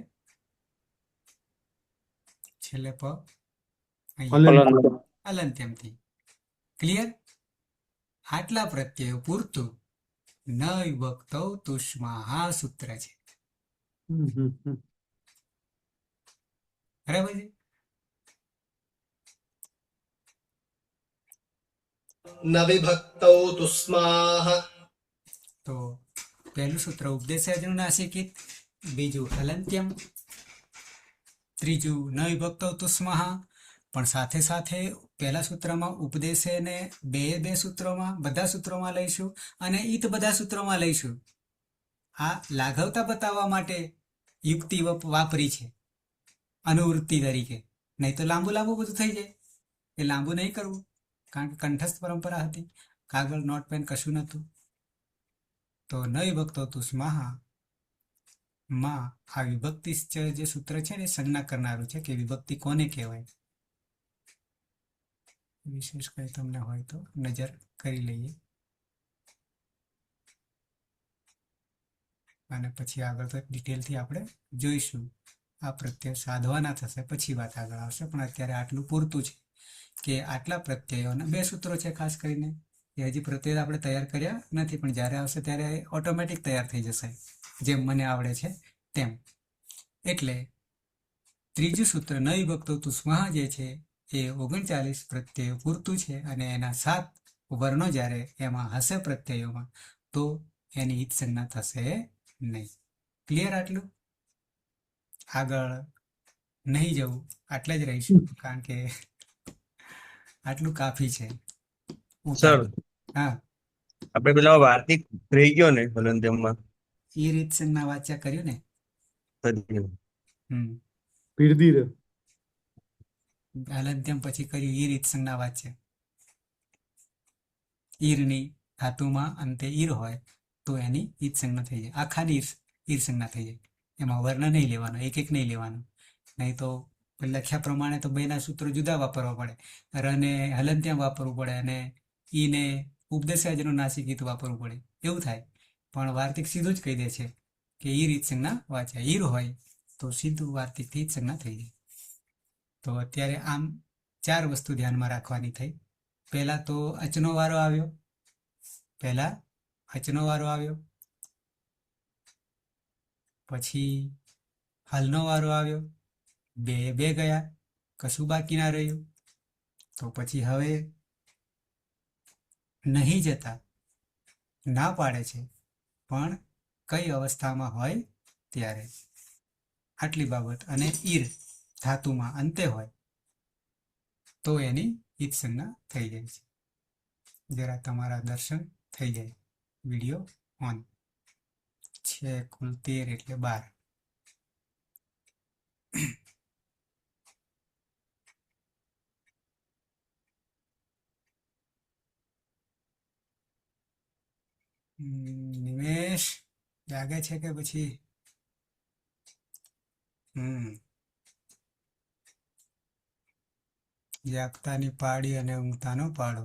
છેલ્લે પ હલંત્યમ. હલંત્યમથી. ક્લિયર, આટલા પ્રત્યયો પૂરતું ન વિભક્તો તુષ્મા આ સૂત્ર છે, બરાબર છે. न विभक्तौ तुस्माः તો પહેલું સૂત્ર ઉપદેશે અનુનાસિકિત, બીજું હલંત્યમ, ત્રીજું ન વિભક્તો તુસ્મઃ. પણ સાથે સાથે પહેલા સૂત્રમાં ઉપદેશે ને બે સૂત્રોમાં, બધા સૂત્રોમાં લઈશું અને ઈત બધા સૂત્રોમાં લઈશું. આ લાઘવતા બતાવવા માટે યુક્તિ વાપરી છે અનુવૃત્તિ તરીકે, નહીં તો લાંબુ લાંબુ બધું થઈ જાય. એ લાંબુ નહીં કરવું, કારણ કે કંઠસ્થ પરંપરા હતી, કાગળ નોટ પેન કશું નહોતું. તો ન વિભક્તો તુસ્મઃ માં આ વિભક્તિ જે સૂત્ર છે ને એ સંજ્ઞા કરનારું છે કે વિભક્તિ કોને કહેવાય. વિશેષ કંઈ તમને હોય તો નજર કરી લઈએ અને પછી આગળ તો ડિટેલથી આપણે જોઈશું. આ પ્રત્યય સાધવાના થશે પછી વાત આગળ આવશે, પણ અત્યારે આટલું પૂરતું છે કે આટલા પ્રત્યયોના બે સૂત્રો છે ખાસ કરીને. એ હજી પ્રત્યય આપણે તૈયાર કર્યા નથી, પણ જ્યારે આવશે ત્યારે ઓટોમેટિક તૈયાર થઈ જશે, જેમ મને આવડે છે તેમ. એટલે ત્રીજું સૂત્ર ન વિભક્તો તુસ્મઃ જે છે એ 39 પ્રત્યયો પૂરતું છે, અને એના 7 વર્ણો જ્યારે એમાં હશે પ્રત્યયોમાં તો એની હિત સંજ્ઞા થશે નહીં. ક્લિયર આટલું? આગળ નહીં જવું, આટલે જ રહીશું, કારણ કે આટલું કાફી છે. સર હા, આપણે પેલા વાર્તિક રહી ગયો ને હલનત્યમમાં એ રીતસરના વાંચ્યા કર્યું ને. હમ પીરધીર હલનત્યમ પછી કર્યું ઈ રીતસરના વાંચ્ય. ઈરની ધાતુમાં અંતે ઈર હોય તો એની ઈદ સંજ્ઞા થઈ જાય, આખાની ઈર સંજ્ઞા થઈ જાય. એમાં વર્ણ નહીં લેવાનો, એક એક નહીં લેવાનું, નહીં તો લખ્યા પ્રમાણે તો બેના સૂત્રો જુદા વાપરવા પડે. રને હલનત્યમ વાપરવું પડે અને ઈને ઉપદેશાજનું નાસિકિત વાપરવું પડે, એવું થાય. પણ વાર્તિક સીધું જ કહી દે છે કે ઈ રીત સંજ્ઞા વાંચ્યા. ઈર હોય તો સીધું વાર્તિકથી જ સંજ્ઞા થઈ જાય. તો અત્યારે આમ 4 વસ્તુ ધ્યાનમાં રાખવાની થઈ. પહેલા તો અચનો વારો આવ્યો, પછી હલનો વારો આવ્યો, બે ગયા, કશું બાકી ના રહ્યું. તો પછી હવે નહીં જતા ના પાડે છે, પણ કઈ અવસ્થામાં હોય ત્યારે. આટલી બાબત. અને ઈર ધાતુમાં અંતે હોય તો એની ઈદ સંજ્ઞા થઈ જાય છે. જરા તમારા દર્શન થઈ જાય. વિડીયો ઓન છે. કુલ 13 એટલે 12. નિમેશ જાગે છે કે પછી? જાગતાની પાડી અને ઊંઘતાનો પાડો.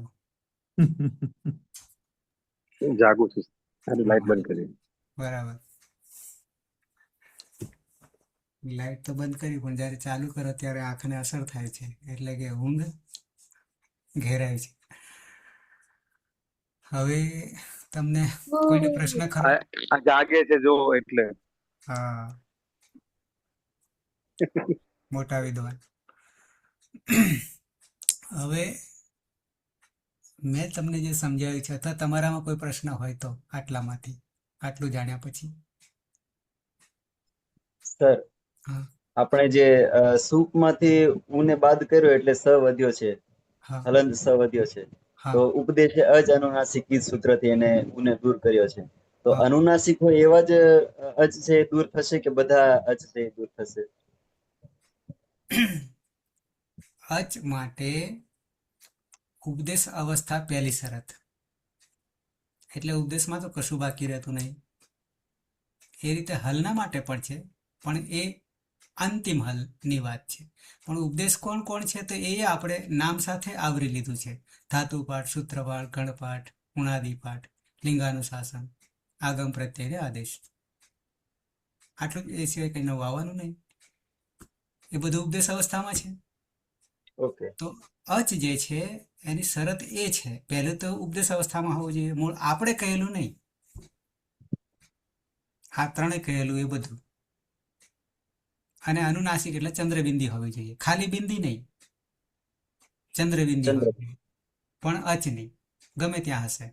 જાગું છું. લાઈટ બંધ કરી. બરાબર. લાઈટ તો બંધ કરી, પણ જ્યારે ચાલુ કરો ત્યારે આંખને અસર થાય છે, એટલે કે ઊંઘ ઘેરાય છે. હવે તમને કોઈને પ્રશ્ન ખરો? આ જાગે છે જો એટલે. હા, મોટા વિદ્વાન. હવે મેં તમને જે સમજાવ્યું છે, અથવા તમારામાં કોઈ પ્રશ્ન હોય તો આટલામાંથી, આટલું જાણ્યા પછી. સર હા. આપણે જે સૂપમાંથી ઊને બાદ કર્યો એટલે સ વધ્યો છે, હા, હલંત સ વધ્યો છે. હા, તો ઉપદેશ અજ અનુનાસિક ઈ સૂત્રથી એને ઊને દૂર કર્યો છે. તો હા. અનુનાસિક હોય એવા જ અજ છે એ દૂર થશે કે બધા અજ છે એ દૂર થશે? અચ માટે ઉપદેશ અવસ્થા પહેલી શરત, એટલે ઉપદેશમાં તો કશું બાકી રહેતું નહીં. એ રીતે હલના માટે પણ છે, પણ એ અંતિમ હલની વાત છે. પણ ઉપદેશ કોણ કોણ છે તો એ આપણે નામ સાથે આવરી લીધું છે. ધાતુપાઠ, સૂત્રપાઠ, ગણપાઠ, ઉણાદિપાઠ, લિંગાનુશાસન, આગમ પ્રત્યય આદેશ. આટલું એ સિવાય કંઈ નવું આવવાનું નહીં. એ બધું ઉપદેશ અવસ્થામાં છે. ઓકે. તો અચ જે છે એની શરત એ છે, પહેલું તો ઉપદેશ અવસ્થામાં હોવું જોઈએ, મૂળ આપણે કહેલું નહીં. આ ત્રણે કહેલું એ બધું. અને અનુનાસિક એટલે ચંદ્રબિંદી હોવી જોઈએ, ખાલી બિંદી નહીં, ચંદ્રબિંદી હોવી જોઈએ. પણ અચ નહીં, ગમે ત્યાં હશે,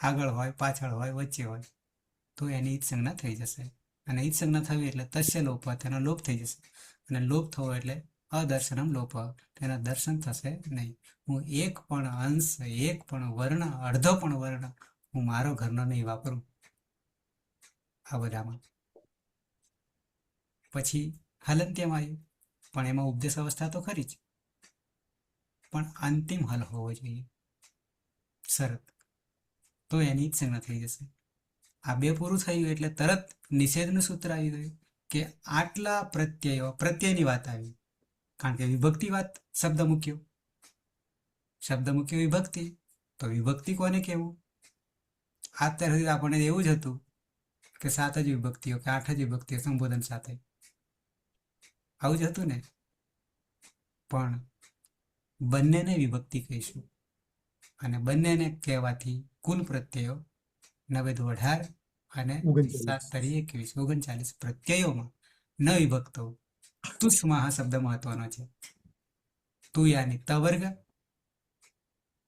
આગળ હોય, પાછળ હોય, વચ્ચે હોય, તો એની ઈદ સંજ્ઞા થઈ જશે. અને ઈદ સંજ્ઞા થવી એટલે તસ્ય લોપ, તેનો લોપ થઈ જશે. અને લોપ થવો એટલે અદર્શનમ લોપ, તેના દર્શન થશે નહીં. હું એક પણ અંશ, એક પણ વર્ણ, અડધો પણ વર્ણ હું મારો ઘરનો નહીં વાપરું આ બધામાં. પછી હલંત્યમ આવ્યું, પણ એમાં ઉપદેશ અવસ્થા તો ખરી જ, પણ અંતિમ હલ હોવો જોઈએ શરત, તો એની જ સંજ્ઞા થઈ જશે. આ બે પૂરું થયું એટલે તરત નિષેધનું સૂત્ર આવી ગયું કે આટલા પ્રત્યયો, પ્રત્યયની વાત આવી, કારણ કે વિભક્તિ વાત શબ્દ મૂક્યો, વિભક્તિ, તો વિભક્તિ કોને કહેવું? અત્યાર સુધી આપણને એવું જ હતું કે 7 જ વિભક્તિઓ કે 8 જ વિભક્તિઓ સંબોધન સાથે, આવું જ હતું ને. પણ બંનેને વિભક્તિ કહીશું, અને બંનેને કહેવાથી કુલ પ્રત્યયો 9 × 18 અને 7 × 21, 39 પ્રત્યયોમાં ન વિભક્તો તુસ્માહ શબ્દ મહત્વનો છે. તુયાની તવર્ગ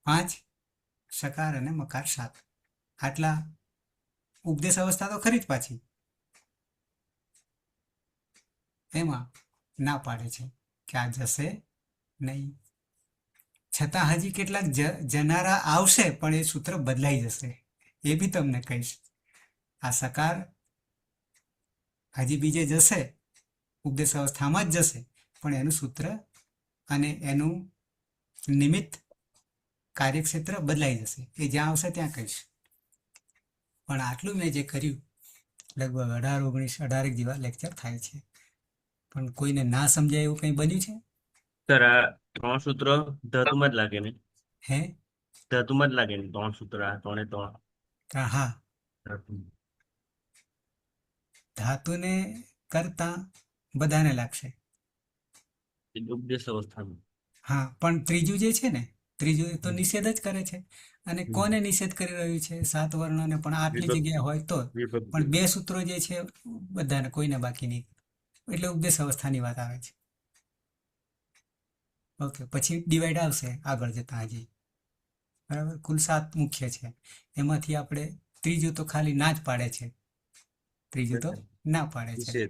5, સકાર અને મકાર 7. આટલા ઉપદેશ અવસ્થા તો ખરી જ પાછી, એમાં ના પાડે છે કે આ જશે નહીં. છતાં હજી કેટલાક જનારા આવશે, પણ એ સૂત્ર બદલાઈ જશે, એ બી તમને કહીશ. આ સકાર હજી બીજે જશે, ઉપદેશ અવસ્થામાં જ જશે, પણ એનું સૂત્ર અને એનું નિમિત્ત કાર્યક્ષેત્ર બદલાઈ જશે. એ જ્યાં આવશે ત્યાં કહીશ. પણ આટલું મેં જે કર્યું, લગભગ 18-19 જેવા લેક્ચર થાય છે, પણ કોઈને ના સમજાય એવું કંઈ બન્યું છે? સર આ 3 સૂત્રો ધાતુમાં જ લાગે ને? હે? ધાતુમાં જ લાગે ને 3 સૂત્ર, આ 3 હા, ધાતુ. ધાતુને કરતા બધાને લાગશે. ઉપદેશ અવસ્થામાં. હા, પણ ત્રીજું જે છે ને, ત્રીજું તો નિષેધ જ કરે છે. અને કોને નિષેધ કરી રહ્યું છે? 7 વર્ણોને. પણ આટલી જગ્યા હોય તો જ. પણ 2 સૂત્રો જે છે બધાને, કોઈને બાકી નહીં. એટલે ઉપદેશ અવસ્થાની વાત આવે છે. ઓકે, પછી ડિવાઈડ આવશે આગળ જતા હજી. બરાબર, કુલ 7 મુખ્ય છે. એમાંથી આપણે ત્રીજું તો ખાલી ના જ પાડે છે. ત્રીજું તો ના પાડે છે,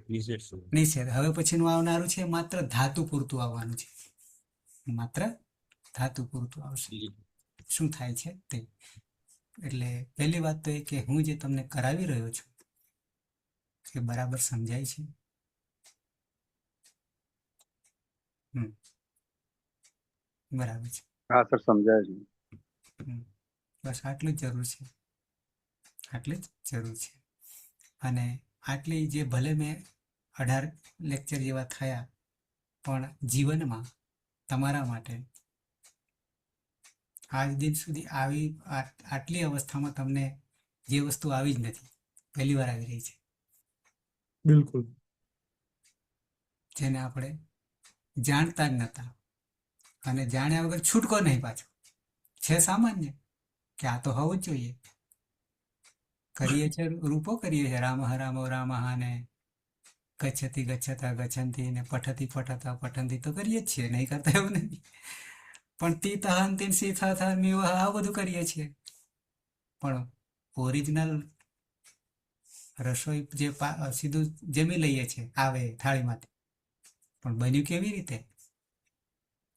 નિષેધ. હવે પછીનું આવનારું છે માત્ર ધાતુ પૂરતું આવવાનું છે. માત્ર ધાતુ પૂરતું આવશે. શું થાય છે તે. એટલે પહેલી વાત તો એ કે હું જે તમને કરાવી રહ્યો છું એ બરાબર સમજાય છે. બરાબર છે. હા સર, સમજાય છે. બસ આટલું જ જરૂર છે. આટલી જ જરૂર છે. અને આટલી જે ભલે મેં 18 લેક્ચર જેવા થયા, પણ જીવનમાં તમારા માટે આજ દિન સુધી આટલી અવસ્થામાં તમને જે વસ્તુ આવી જ નથી, પહેલી વાર આવી રહી છે. બિલકુલ. જેને આપણે જાણતા જ નહોતા, અને જાણ્યા વગર છૂટકો નહીં પાછો. છે સામાન્ય કે આ તો હોવું જ જોઈએ. કરીએ છે રૂપો, કરીએ છે રામ રામો રામ ને ગચ્છતી ગચ્છતા ગચ્છંતી ને પઠતી પઠતા પઠંતી તો કરીએ જ છીએ, નહીં કરતા એવું નહીં. પણ તી તહન તીન સી થ મી આ બધું કરીએ છીએ. પણ ઓરિજિનલ રસોઈ જે સીધું જમી લઈએ છીએ આવે થાળીમાંથી, પણ બન્યું કેવી રીતે,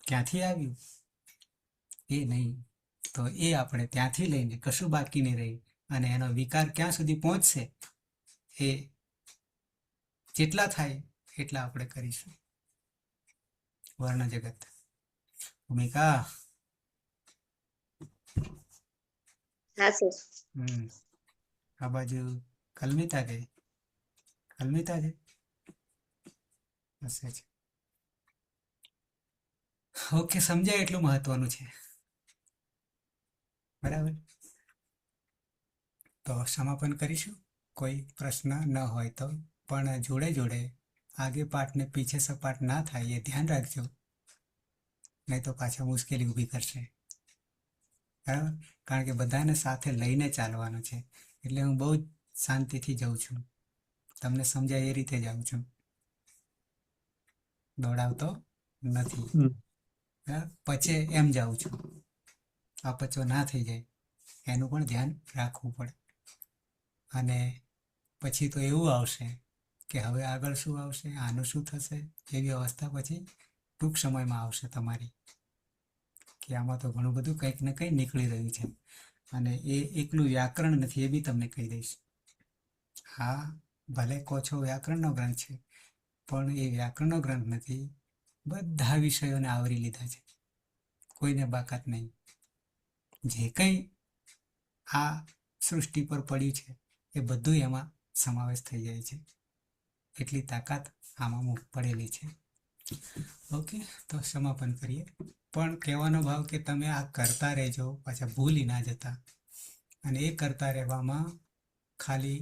ક્યાંથી આવ્યું એ નહીં. તો એ આપણે ત્યાંથી લઈને કશું બાકી નહીં રહી, અને એનો વિકાર ક્યાં સુધી પહોંચશે એ જેટલા થાય એટલા આપણે કરીશું. વર્ણ જગત. ભૂમિકા. હા સર. આ બાજુ કલમિતા ગઈ. કલમિતા છે, હશે છે. ઓકે, સમજાય એટલું મહત્વનું છે. બરાબર. તો સમાપન કરીશું. કોઈ પ્રશ્ન ન હોય તો, પણ જોડે જોડે આગે પાઠ ને પીછે સપાટ ના થાય એ ધ્યાન રાખજો, નહીં તો પાછા મુશ્કેલી ઊભી કરશે. બરાબર, કારણ કે બધાને સાથે લઈને ચાલવાનું છે. એટલે હું બહુ જ શાંતિથી જાઉં છું, તમને સમજાય એ રીતે જાઉં છું, દોડાવતો નથી. પછી એમ જાઉં છું, અપચો ના થઈ જાય એનું પણ ધ્યાન રાખવું પડે. અને પછી તો એવું આવશે કે હવે આગળ શું આવશે, આનું શું થશે, એવી અવસ્થા પછી ટૂંક સમયમાં આવશે તમારી, કે આમાં તો ઘણું બધું કંઈક ને કંઈ નીકળી રહ્યું છે. અને એ એકલું વ્યાકરણ નથી, એ બી તમને કહી દઈશ. હા, ભલે કહો છો વ્યાકરણનો ગ્રંથ છે, પણ એ વ્યાકરણનો ગ્રંથ નથી. બધા વિષયોને આવરી લીધા છે, કોઈને બાકાત નહીં. જે કંઈ આ સૃષ્ટિ પર પડ્યું છે એ બધું એમાં સમાવેશ થઈ જાય છે. એટલી તાકાત આમાં પડેલી છે. ઓકે, તો સમાપન કરીએ. પણ કહેવાનો ભાવ કે તમે આ કરતા રહેજો, પાછા ભૂલી ના જતા. અને એ કરતા રહેવામાં ખાલી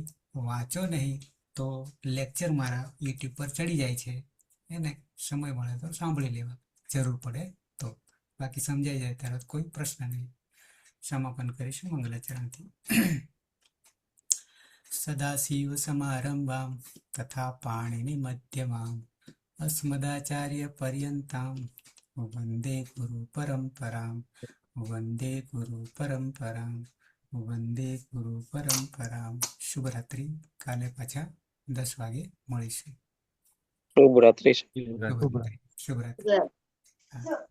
વાંચો નહીં તો લેક્ચર મારા યુટ્યુબ પર ચડી જાય છે, એને સમય મળે તો સાંભળી લેવા, જરૂર પડે તો. બાકી સમજાઈ જાય ત્યારે કોઈ પ્રશ્ન નહીં. સમાપન કરીશું મંગલાચરણથી. સદાશિવ સમારંભામ તથા પાણીની મધ્યમામ અસ્મદાચાર્ય પર્યંતામ વંદે ગુરુ પરંપરામ. વંદે ગુરુ પરંપરામ. વંદે ગુરુ પરંપરામ. શુભરાત્રિ. કાલે પાછા 10 વાગે મળીશું. શુભરાત્રિ. શુભરાત્રિ. શુભરાત્રિ. જય. હા.